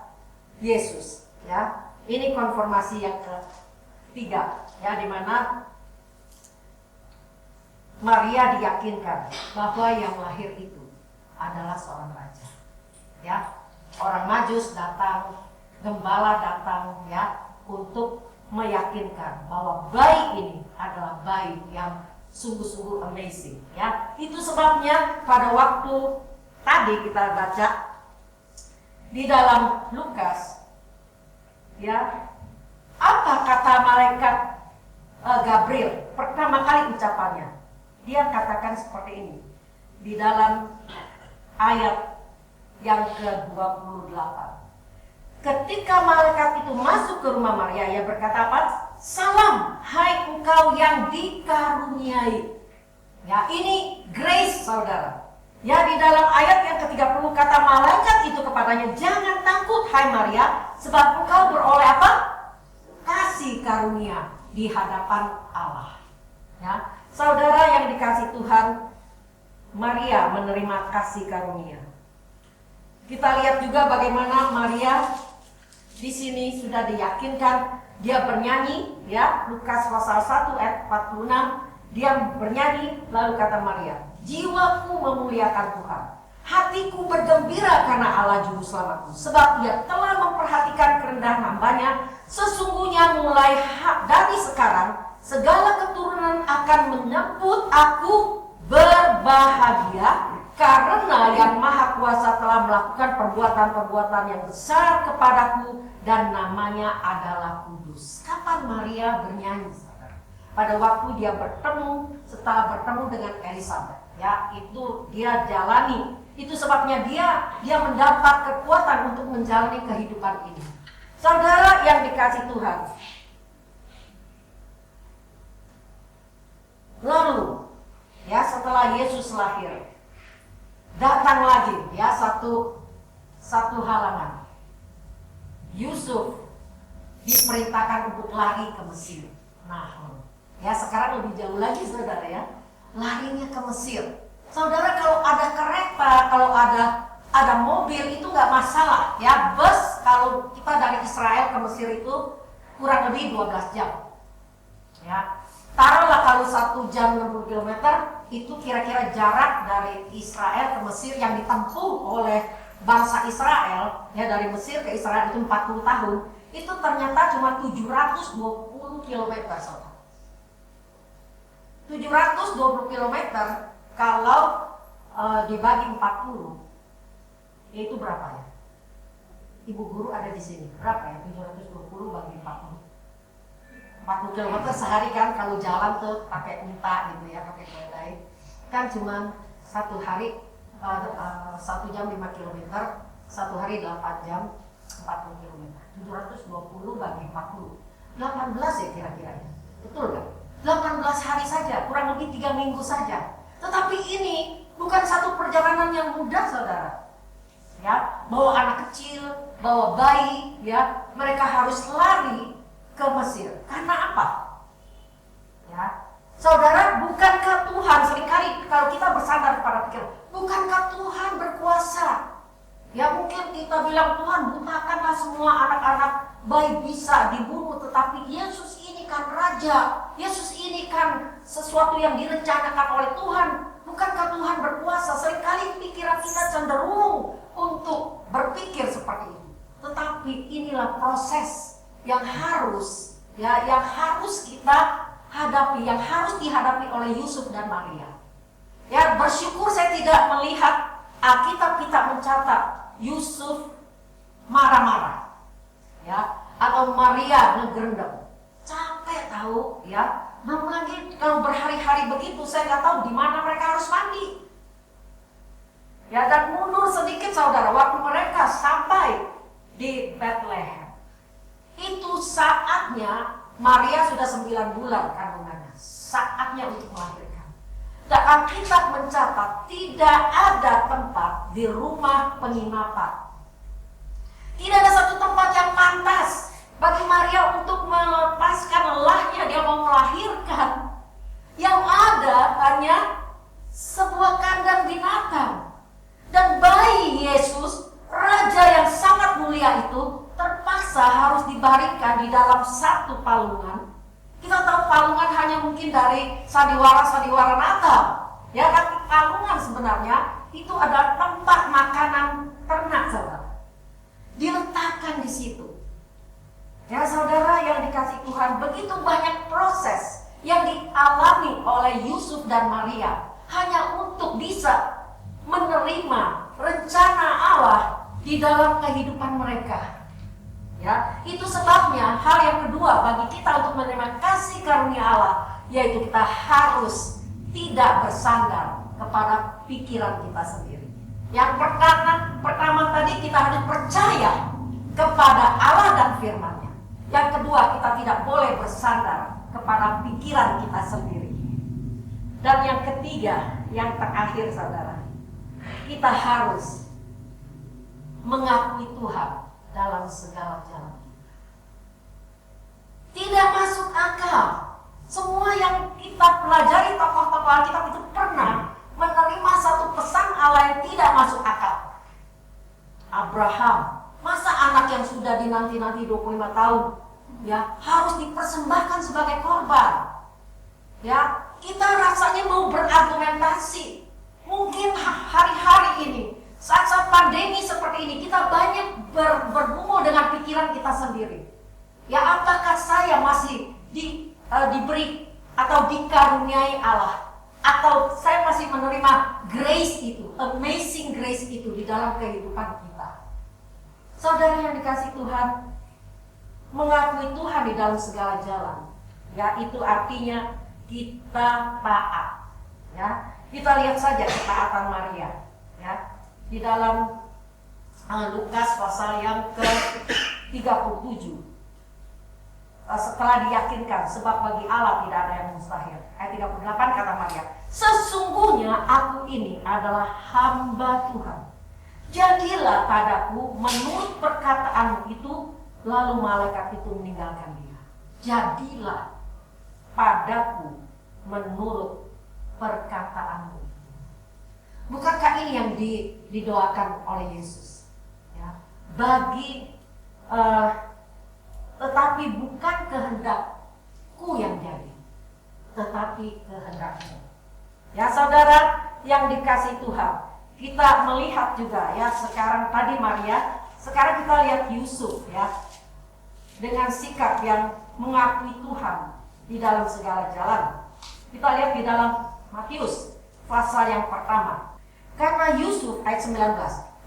Yesus. Ya, ini konfirmasi yang ketiga, ya, di mana Maria diyakinkan bahwa yang lahir itu adalah seorang raja. Ya, orang Majus datang, gembala datang, ya, untuk meyakinkan bahwa bayi ini adalah bayi yang sungguh-sungguh amazing ya. Itu sebabnya pada waktu tadi kita baca di dalam Lukas ya, apa kata malaikat Gabriel pertama kali ucapannya? Dia katakan seperti ini di dalam ayat yang ke-28. Ketika malaikat itu masuk ke rumah Maria, ia berkata apa? Salam, hai engkau yang dikaruniai. Ya, ini grace saudara. Ya, di dalam ayat yang ke-30 kata malaikat itu kepadanya, jangan takut hai Maria, sebab engkau beroleh apa? Kasih karunia di hadapan Allah. Ya, saudara yang dikasih Tuhan, Maria menerima kasih karunia. Kita lihat juga bagaimana Maria di sini sudah diyakinkan. Dia bernyanyi ya, Lukas pasal 1 ayat 46, dia bernyanyi lalu kata Maria, jiwaku memuliakan Tuhan, hatiku bergembira karena Allah juru selamatku, sebab dia telah memperhatikan kerendahan hambanya. Sesungguhnya mulai dari sekarang segala keturunan akan menyebut aku berbahagia, karena yang Maha Kuasa telah melakukan perbuatan-perbuatan yang besar kepadaku dan namanya adalah kudus. Kapan Maria bernyanyi? Pada waktu dia bertemu, setelah bertemu dengan Elizabeth, ya, itu dia jalani. Itu sebabnya dia mendapat kekuatan untuk menjalani kehidupan ini. Saudara yang dikasih Tuhan. Lalu, ya, setelah Yesus lahir, datang lagi ya satu halangan. Yusuf diperintahkan untuk lari ke Mesir. Nah, ya sekarang lebih jauh lagi saudara ya, larinya ke Mesir. Saudara, kalau ada kereta, kalau ada mobil itu nggak masalah ya. Bus kalau kita dari Israel ke Mesir itu kurang lebih 12 jam. Ya, taruhlah kalau 1 jam 60 km itu kira-kira jarak dari Israel ke Mesir yang ditempuh oleh bangsa Israel ya, dari Mesir ke Israel itu 40 tahun. Itu ternyata cuma 720 km saudara. 720 km kalau dibagi 40 Yaitu berapa ya? Ibu guru ada di sini. Berapa ya? 720 bagi 40. 40 km sehari kan kalau jalan tuh pakai unta gitu ya, pakai keledai. Kan cuma satu hari 1 jam 5 km, satu hari 8 jam 40 km. 720 bagi 40. 18 ya kira-kira ya. Betul kan? 18 hari saja, kurang lebih 3 minggu saja. Tetapi ini bukan satu perjalanan yang mudah, saudara. Ya, bawa anak kecil, bawa bayi, ya, mereka harus lari ke Mesir. Karena apa? Ya, saudara, bukankah Tuhan seringkali kalau kita bersandar pada pikiran, bukankah Tuhan berkuasa? Ya mungkin kita bilang Tuhan bukakanlah semua anak-anak bayi bisa dibunuh, tetapi Yesus ini kan Raja. Yesus ini kan sesuatu yang direncanakan oleh Tuhan. Bukankah Tuhan berkuasa? Seringkali pikiran kita cenderung untuk berpikir seperti itu. Tetapi inilah proses yang harus kita hadapi, yang harus dihadapi oleh Yusuf dan Maria. Ya, bersyukur saya tidak melihat Alkitab kita mencatat Yusuf marah-marah, ya, atau Maria ngegerendam. Capek tahu, ya. Belum lagi kalau berhari-hari begitu, saya nggak tahu di mana mereka harus mandi. Ya, dan mundur sedikit saudara, waktu mereka sampai di Bethlehem, itu saatnya Maria sudah 9 bulan kandungannya, saatnya untuk melahirkan. Dan Alkitab mencatat tidak ada tempat di rumah penginapan. Tidak ada satu tempat yang pantas bagi Maria untuk melepaskan lelahnya, dia mau melahirkan. Yang ada hanya sebuah kandang binatang. Dan bayi Yesus, Raja yang sangat mulia itu, terpaksa harus dibaringkan di dalam satu palungan. Kita tahu palungan hanya mungkin dari sandiwara-sandiwara Natal. Ya, tapi palungan sebenarnya itu adalah tempat makanan ternak, saudara. Diletakkan di situ. Ya, saudara yang dikasih Tuhan, begitu banyak proses yang dialami oleh Yusuf dan Maria hanya untuk bisa menerima rencana Allah di dalam kehidupan mereka. Ya, itu sebabnya hal yang kedua bagi kita untuk menerima kasih karunia Allah, yaitu kita harus tidak bersandar kepada pikiran kita sendiri. Yang pertama tadi kita harus percaya kepada Allah dan firman-Nya. Yang kedua, kita tidak boleh bersandar kepada pikiran kita sendiri. Dan yang ketiga, yang terakhir saudara, kita harus mengakui Tuhan dalam segala jalan. Tidak masuk akal. Semua yang kita pelajari tokoh-tokoh Alkitab itu pernah menerima satu pesan Allah yang tidak masuk akal. Abraham, masa anak yang sudah dinanti-nanti 25 tahun ya harus dipersembahkan sebagai korban? Ya, kita rasanya mau berargumentasi. Mungkin hari-hari ini, saat-saat pandemi seperti ini, kita banyak bergumul dengan pikiran kita sendiri. Ya, apakah saya masih diberi atau dikaruniai Allah? Atau saya masih menerima grace itu, amazing grace itu di dalam kehidupan kita? Saudara yang dikasih Tuhan, mengakui Tuhan di dalam segala jalan, ya itu artinya kita taat. Ya, kita lihat saja ketaatan Maria. Ya, di dalam Lukas pasal yang ke-37. Setelah diyakinkan, sebab bagi Allah tidak ada yang mustahil. Ayat 38 kata Maria, sesungguhnya aku ini adalah hamba Tuhan. Jadilah padaku menurut perkataanmu itu. Lalu malaikat itu meninggalkan dia. Jadilah padaku menurut perkataanmu. Bukankah ini yang didoakan oleh Yesus? Ya, tetapi bukan kehendakku yang jadi, tetapi kehendakmu. Ya saudara yang dikasih Tuhan, kita melihat juga ya sekarang tadi Maria, sekarang kita lihat Yusuf ya, dengan sikap yang mengakui Tuhan di dalam segala jalan. Kita lihat di dalam Matius pasal yang pertama. Karena Yusuf ayat 19,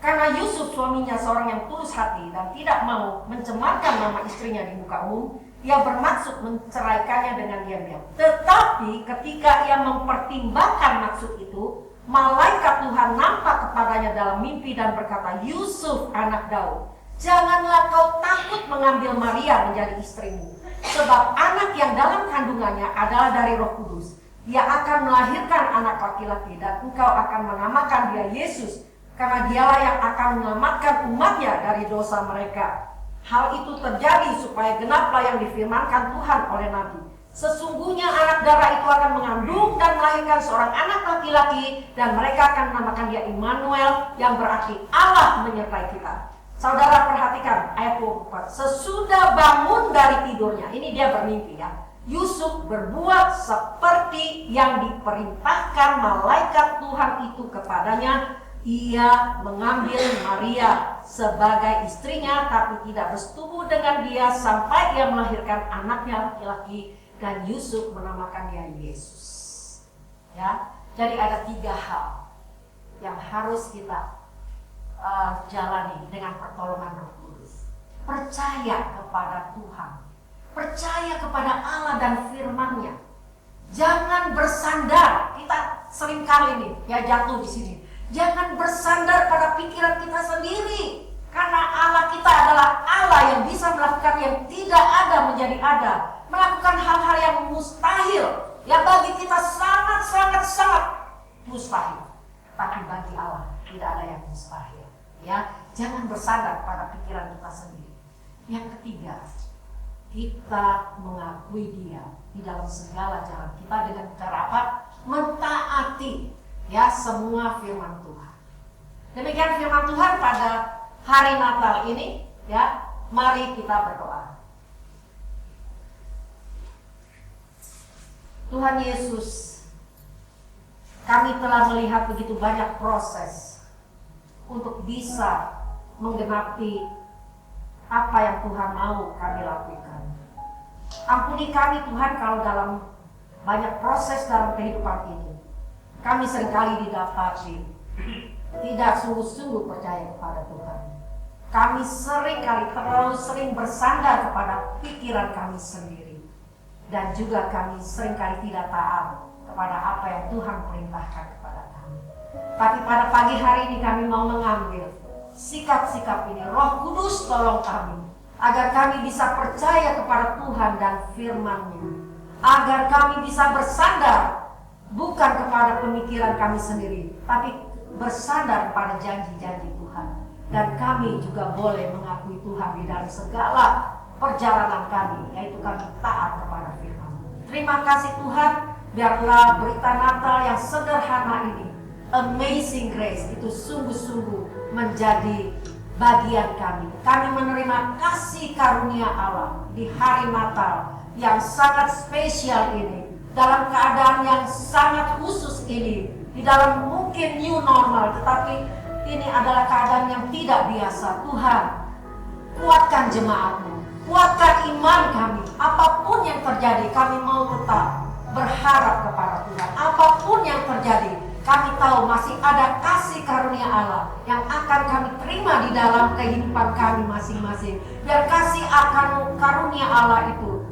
Karena Yusuf suaminya seorang yang tulus hati dan tidak mau mencemarkan nama istrinya di muka umum, ia bermaksud menceraikannya dengan diam-diam. Tetapi ketika ia mempertimbangkan maksud itu, malaikat Tuhan nampak kepadanya dalam mimpi dan berkata, "Yusuf, anak Daud, janganlah kau takut mengambil Maria menjadi istrimu, sebab anak yang dalam kandungannya adalah dari Roh Kudus. Dia akan melahirkan anak laki-laki dan engkau akan menamakan dia Yesus, karena dialah yang akan menyelamatkan umatnya dari dosa mereka. Hal itu terjadi supaya genaplah yang difirmankan Tuhan oleh Nabi. Sesungguhnya anak darah itu akan mengandung dan melahirkan seorang anak laki-laki, dan mereka akan menamakan dia Immanuel, yang berarti Allah menyertai kita." Saudara perhatikan ayat 24. Sesudah bangun dari tidurnya, ini dia bermimpi ya, Yusuf berbuat seperti yang diperintahkan malaikat Tuhan itu kepadanya. Ia mengambil Maria sebagai istrinya, tapi tidak bersetubuh dengan dia sampai ia melahirkan anaknya laki-laki, dan Yusuf menamakan dia Yesus. Ya, jadi ada 3 hal yang harus kita jalani dengan pertolongan Roh Kudus. Percaya kepada Tuhan, percaya kepada Allah dan firman-Nya. Jangan bersandar. Kita seringkali nih ya jatuh di sini. Jangan bersandar pada pikiran kita sendiri. Karena Allah kita adalah Allah yang bisa melakukan yang tidak ada menjadi ada. Melakukan hal-hal yang mustahil. Yang bagi kita sangat mustahil. Tapi bagi Allah tidak ada yang mustahil. Ya, jangan bersandar pada pikiran kita sendiri. Yang ketiga, kita mengakui Dia di dalam segala jalan kita dengan cara apa? Mentaati ya semua firman Tuhan. Demikian firman Tuhan pada hari Natal ini ya. Mari kita berdoa. Tuhan Yesus, kami telah melihat begitu banyak proses untuk bisa menggenapi apa yang Tuhan mau kami lakukan. Ampuni kami Tuhan kalau dalam banyak proses dalam kehidupan ini kami seringkali didapati tidak sungguh-sungguh percaya kepada Tuhan. Kami seringkali terlalu sering bersandar kepada pikiran kami sendiri. Dan juga kami seringkali tidak taat kepada apa yang Tuhan perintahkan kepada kami. Tapi pada pagi hari ini kami mau mengambil sikap-sikap ini. Roh Kudus tolong kami, agar kami bisa percaya kepada Tuhan dan firman-Nya. Agar kami bisa bersandar bukan kepada pemikiran kami sendiri, tapi bersandar pada janji-janji Tuhan. Dan kami juga boleh mengakui Tuhan di dalam segala perjalanan kami, yaitu kami taat kepada firman. Terima kasih Tuhan, biarlah berita Natal yang sederhana ini, Amazing Grace, itu sungguh-sungguh menjadi bagian kami. Kami menerima kasih karunia Allah di hari Natal yang sangat spesial ini, dalam keadaan yang sangat khusus ini, di dalam mungkin new normal, tetapi ini adalah keadaan yang tidak biasa. Tuhan, kuatkan jemaat-Mu, kuatkan iman kami. Apapun yang terjadi, kami mau tetap berharap kepada Tuhan. Apapun yang terjadi, kami tahu masih ada kasih karunia Allah yang akan kami terima di dalam kehidupan kami masing-masing. Biar kasih akan karunia Allah itu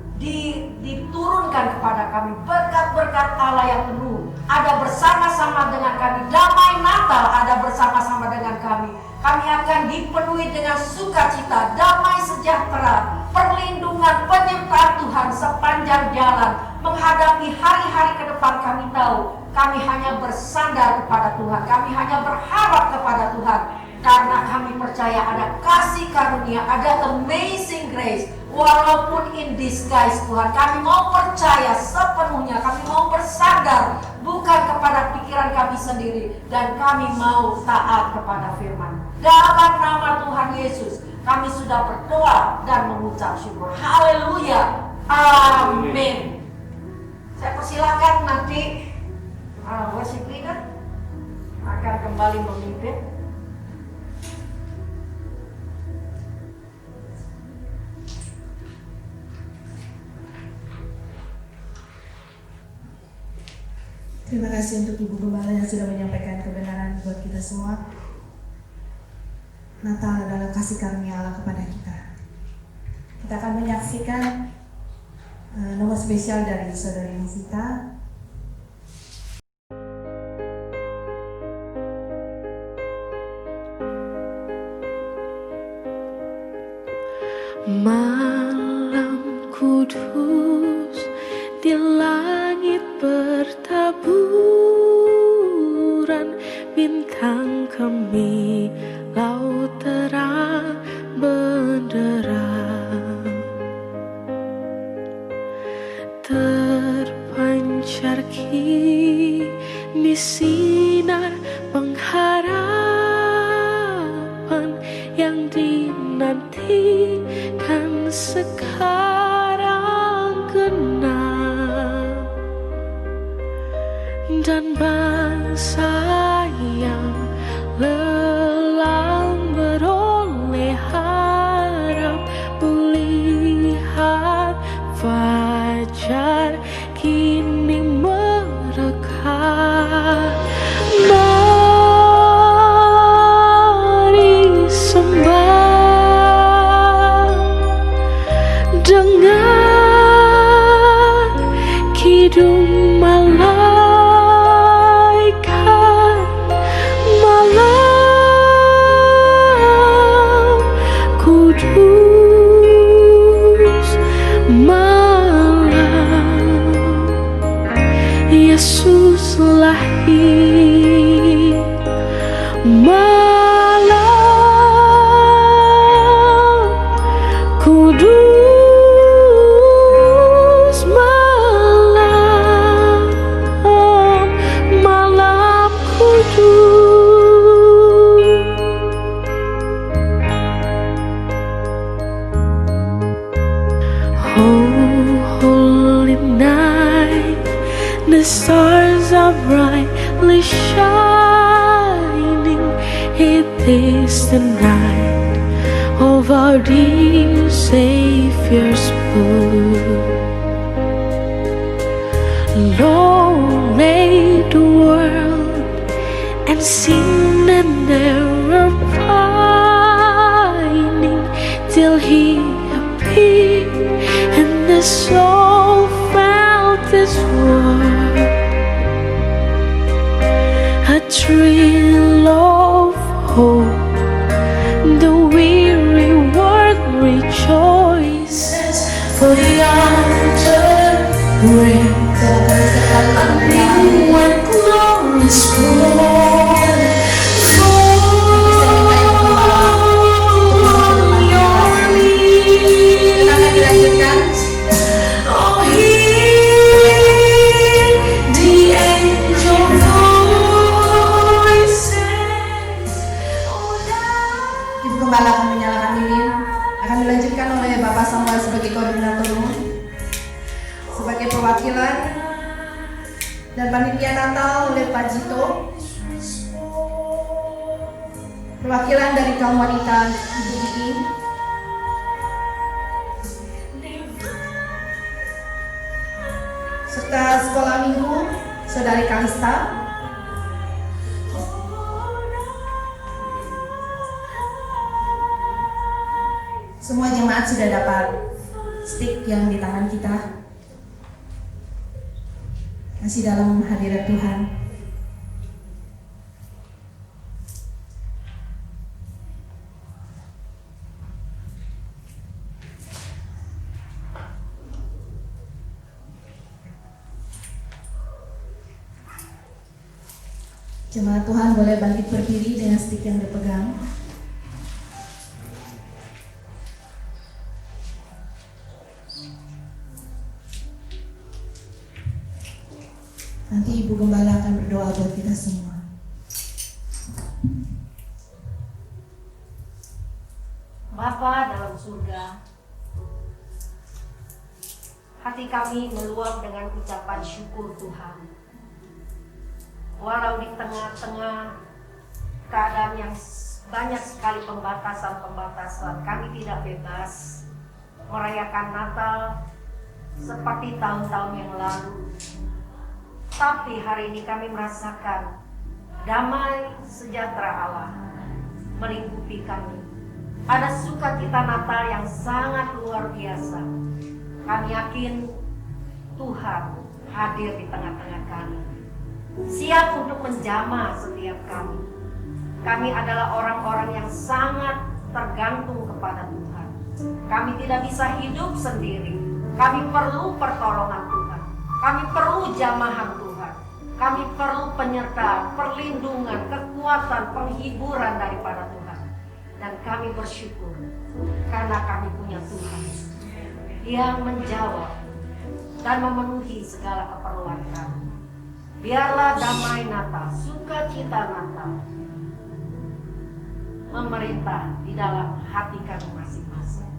diturunkan kepada kami, berkat-berkat Allah yang penuh ada bersama-sama dengan kami. Damai Natal ada bersama-sama dengan kami. Kami akan dipenuhi dengan sukacita, damai sejahtera, perlindungan, penyertaan Tuhan sepanjang jalan menghadapi hari-hari ke depan. Kami tahu kami hanya bersandar kepada Tuhan, kami hanya berharap kepada Tuhan, karena kami percaya ada kasih karunia, ada amazing grace. Walaupun in disguise Tuhan, kami mau percaya sepenuhnya, kami mau bersandar bukan kepada pikiran kami sendiri, dan kami mau taat kepada firman. Dalam nama Tuhan Yesus kami sudah berdoa dan mengucap syukur. Haleluya, amin. Saya persilakan nanti worship leader akan kembali memimpin. Terima kasih untuk Ibu Gembala yang sudah menyampaikan kebenaran buat kita semua. Natal adalah kasih karunia Allah kepada kita. Kita akan menyaksikan nomor spesial dari saudari Novita. Malam kudus di langit bertaburan, bintang kemilau terang benderang, terpancar kini sinar pengharapan yang dinantikan sekarang genap, dan bangsa yang lelah beroleh harap melihat fajar kini mereka. Mari sembah dengan kidung malaikat, malam kudus, malam Yesus lahir, malam kudus, malam kudus. Oh, holy night, the stars are brightly shining. It is the night of our dear Savior's birth. Long lay the world and sin and error pining, till He appeared and the soul felt His word. A thrill of hope, the weary world rejoices, for the altar rings a new and glorious morn. For your needs, oh, hear the angel voices. Ibu Gembala akan menyalakan lilin, akan dilanjutkan oleh Bapak Samuel sebagai koordinator umum, sebagai perwakilan, dan panitia Natal oleh Pak Jito, perwakilan dari kaum wanita Ibu Gigi, serta sekolah minggu Saudari Kalista. Semua jemaat sudah dapat stick yang di tangan kita, masih dalam hadirat Tuhan. Jemaat Tuhan boleh bangkit berdiri dengan stick yang dipegang. Nanti Ibu Gembala akan berdoa buat kita semua. Bapa dalam surga, hati kami meluap dengan ucapan syukur Tuhan. Walau di tengah-tengah keadaan yang banyak sekali pembatasan-pembatasan, kami tidak bebas merayakan Natal seperti tahun-tahun yang lalu. Tapi hari ini kami merasakan damai sejahtera Allah melingkupi kami. Ada sukacita Natal yang sangat luar biasa. Kami yakin Tuhan hadir di tengah-tengah kami, siap untuk menjamah setiap kami. Kami adalah orang-orang yang sangat tergantung kepada Tuhan. Kami tidak bisa hidup sendiri. Kami perlu pertolongan Tuhan. Kami perlu jamahan Tuhan. Kami perlu penyertaan, perlindungan, kekuatan, penghiburan daripada Tuhan. Dan kami bersyukur karena kami punya Tuhan yang menjawab dan memenuhi segala keperluan kami. Biarlah damai Natal, sukacita Natal memerintah di dalam hati kami masing-masing.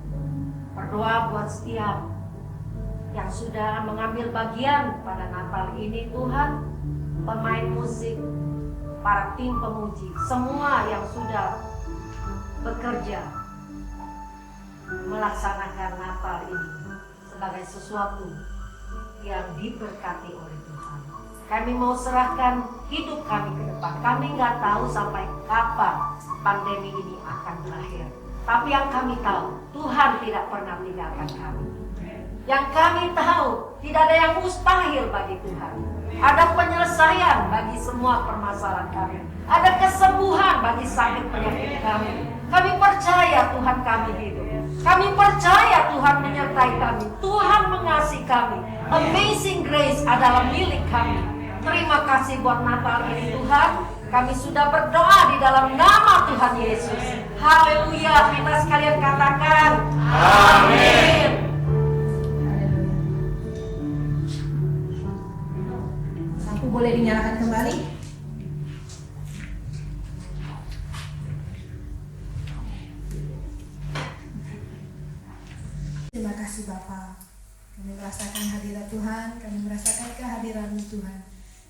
Berdoa buat setiap yang sudah mengambil bagian pada Natal ini, Tuhan, pemain musik, para tim pemuji, semua yang sudah bekerja melaksanakan Natal ini sebagai sesuatu yang diberkati oleh Tuhan. Kami mau serahkan hidup kami ke depan. Kami nggak tahu sampai kapan pandemi ini akan berakhir. Tapi yang kami tahu, Tuhan tidak pernah meninggalkan kami. Yang kami tahu, tidak ada yang mustahil bagi Tuhan. Ada penyelesaian bagi semua permasalahan kami. Ada kesembuhan bagi sakit penyakit kami. Kami percaya Tuhan kami hidup. Kami percaya Tuhan menyertai kami. Tuhan mengasihi kami. Amazing grace adalah milik kami. Terima kasih buat Natal ini Tuhan. Kami sudah berdoa di dalam nama Tuhan Yesus. Haleluya. Kita sekalian katakan amin. Lampu boleh dinyalakan kembali. Terima kasih Bapak. Kami merasakan hadirat Tuhan, kami merasakan kehadiran Tuhan.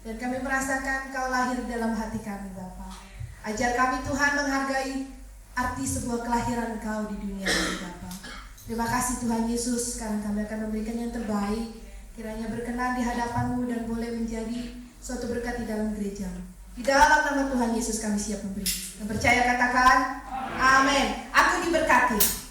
Dan kami merasakan Kau lahir dalam hati kami Bapak. Ajar kami Tuhan menghargai arti sebuah kelahiran Kau di dunia ini Bapak. Terima kasih Tuhan Yesus, karena kami akan memberikan yang terbaik. Kiranya berkenan di hadapan-Mu dan boleh menjadi suatu berkat di dalam gereja-Mu. Di dalam nama Tuhan Yesus kami siap memberi. Dan percaya katakan amin. Aku diberkati.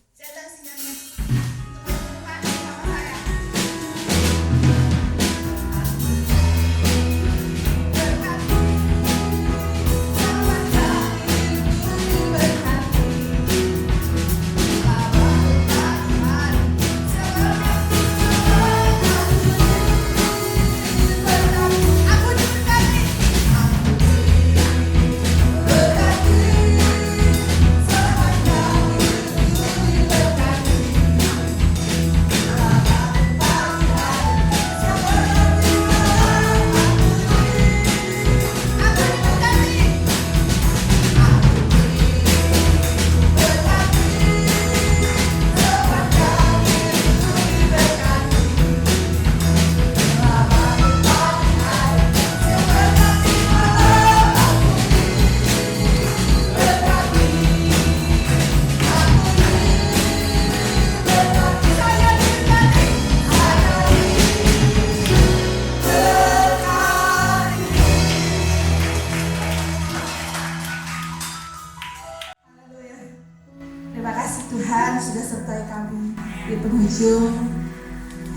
Terima kasih Tuhan sudah sertai kami di penghujung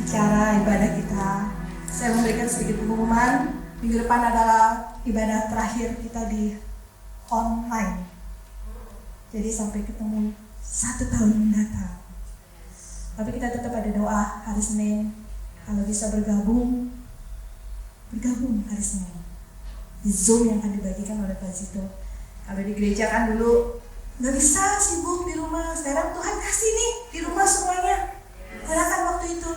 acara ibadah kita. Saya memberikan sedikit pengumuman. Minggu depan adalah ibadah terakhir kita di online. Jadi sampai ketemu 1 tahun mendatang. Tapi kita tetap ada doa hari Senin. Kalau bisa bergabung hari Senin di Zoom yang akan dibagikan oleh Pak Zito. Kalau di gereja kan dulu nggak bisa, sibuk di rumah. Sekarang Tuhan kasih nih di rumah semuanya. Gunakan waktu itu.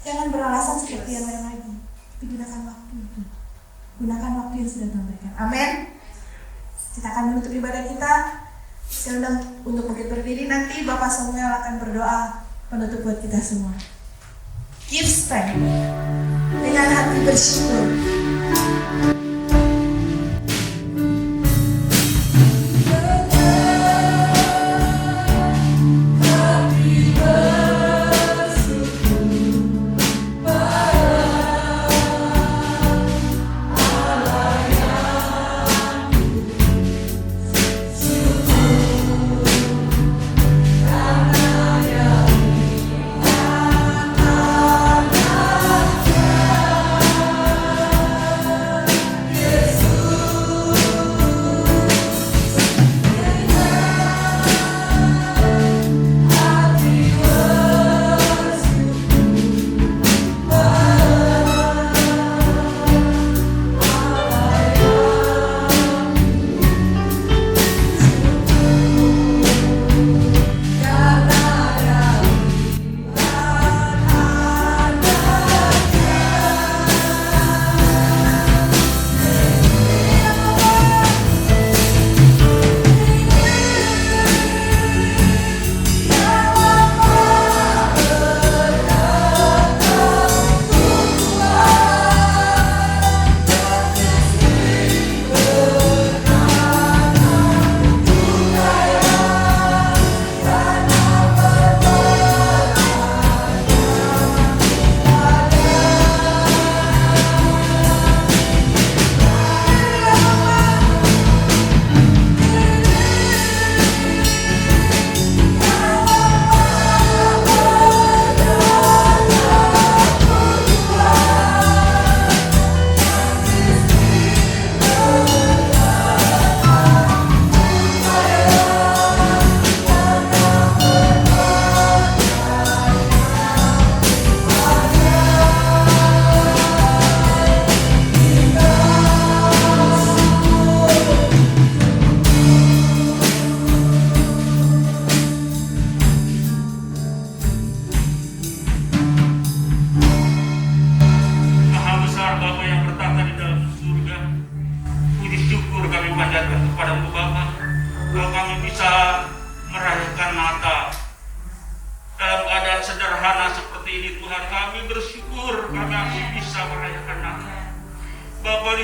Jangan beralasan seperti yang lain lagi. Tapi gunakan waktu itu. Gunakan waktu yang sudah Tuhan berikan. Amin. Kita akan menutup ibadah kita. Saya undang untuk bangkit berdiri. Nanti Bapak Samuel akan berdoa penutup buat kita semua. Give strength. Dengan hati bersyukur.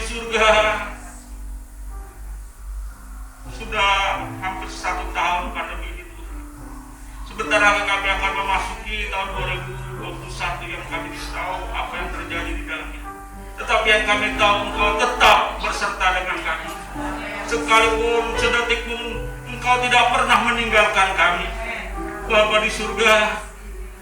di surga, sudah hampir 1 tahun pandemi ini Tuhan. Sebentar lagi kami akan memasuki tahun 2021 yang kami tidak tahu apa yang terjadi di dalamnya. Tetapi yang kami tahu Engkau tetap berserta dengan kami. Sekalipun sedetik pun Engkau tidak pernah meninggalkan kami. Bapa di surga,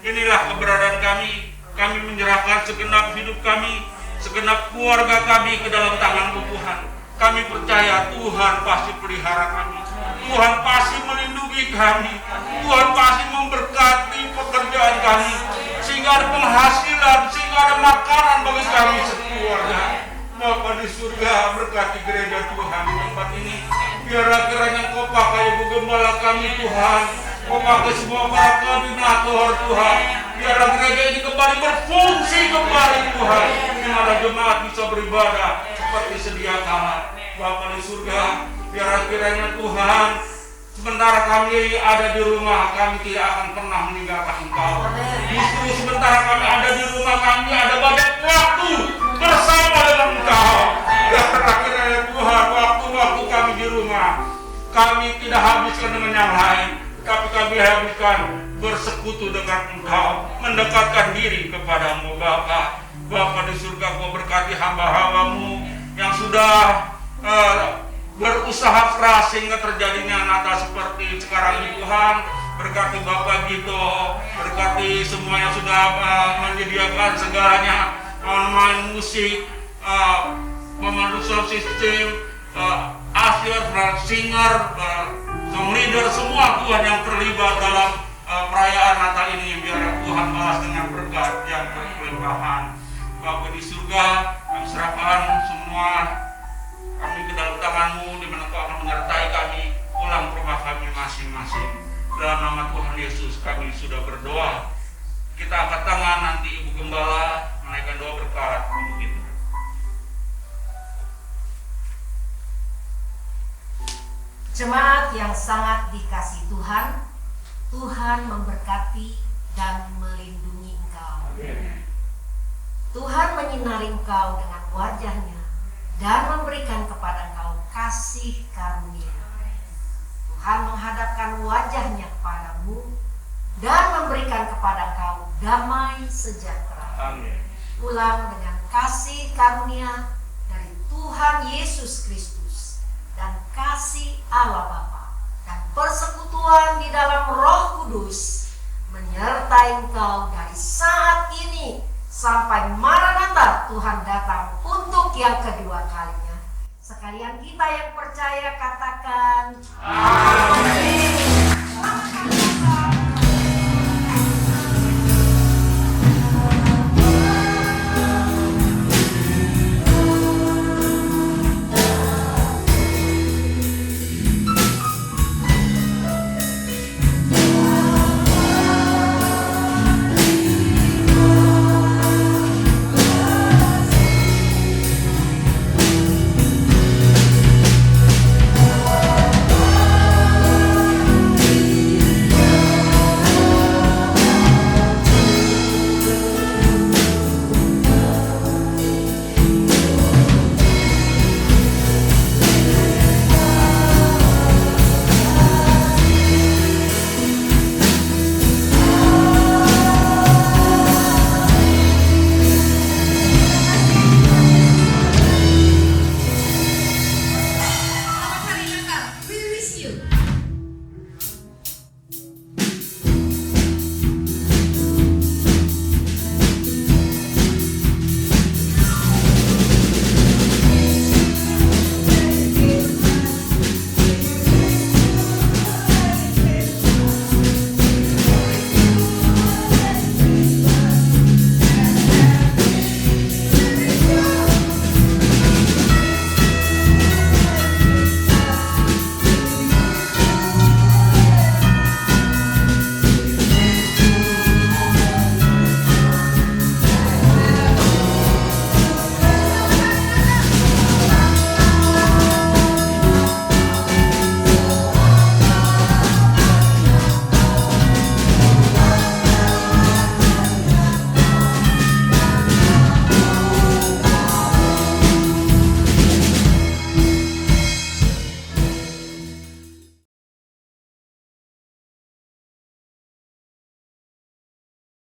inilah keberadaan kami. Kami menyerahkan segenap hidup kami, segenap keluarga kami ke dalam tangan-Mu Tuhan. Kami percaya Tuhan pasti pelihara kami. Tuhan pasti melindungi kami. Tuhan pasti memberkati pekerjaan kami. Sehingga ada penghasilan, sehingga ada makanan bagi kami sekeluarga. Bapa di surga, berkati gereja Tuhan di tempat ini. Biar kiranya Kau pakai Ibu Gembala kami Tuhan. Kau pakai semua para koordinator Tuhan. Biar gereja ini kembali berfungsi kembali Tuhan. Di mana jemaat bisa beribadah seperti sedia kala. Bapa di surga, biar kiranya Tuhan, sementara kami ada di rumah, kami tidak akan pernah meninggalkan Engkau. Justru sementara kami ada di rumah, kami ada banyak waktu bersama dengan Engkau. Biar kiranya Tuhan, waktu-waktu kami di rumah, kami tidak habiskan dengan yang lain, tapi kami habiskan bersekutu dengan Engkau, mendekatkan diri kepadamu Bapa. Bapa di surga, Kau berkati hamba-hamba-Mu yang sudah berusaha keras sehingga terjadinya Natal seperti sekarang ini Tuhan. Berkati Bapak Gito, berkati semua yang sudah menyediakan segalanya, main musik, memandu sound system, asyir, singer, song leader, semua Tuhan yang terlibat dalam perayaan Natal ini. Biar Tuhan balas dengan berkat yang berkelimpahan. Bapa di surga, kami serahkan semua kami ke dalam tangan-Mu, di mana Kau akan menyertai kami pulang ke rumah kami masing-masing. Dalam nama Tuhan Yesus kami sudah berdoa. Kita angkat tangan, nanti Ibu Gembala menaikkan doa berkat untuk kita. Jemaat yang sangat dikasihi Tuhan, Tuhan memberkati dan melindungi engkau. Tuhan menyinari engkau dengan wajah-Nya dan memberikan kepada engkau kasih karunia. Tuhan menghadapkan wajah-Nya kepadamu dan memberikan kepada engkau damai sejahtera. Amin. Pulang dengan kasih karunia dari Tuhan Yesus Kristus dan kasih Allah Bapa dan persekutuan di dalam Roh Kudus menyertai engkau dari saat ini sampai Maranatha Tuhan datang untuk yang kedua kalinya. Sekalian kita yang percaya katakan amin.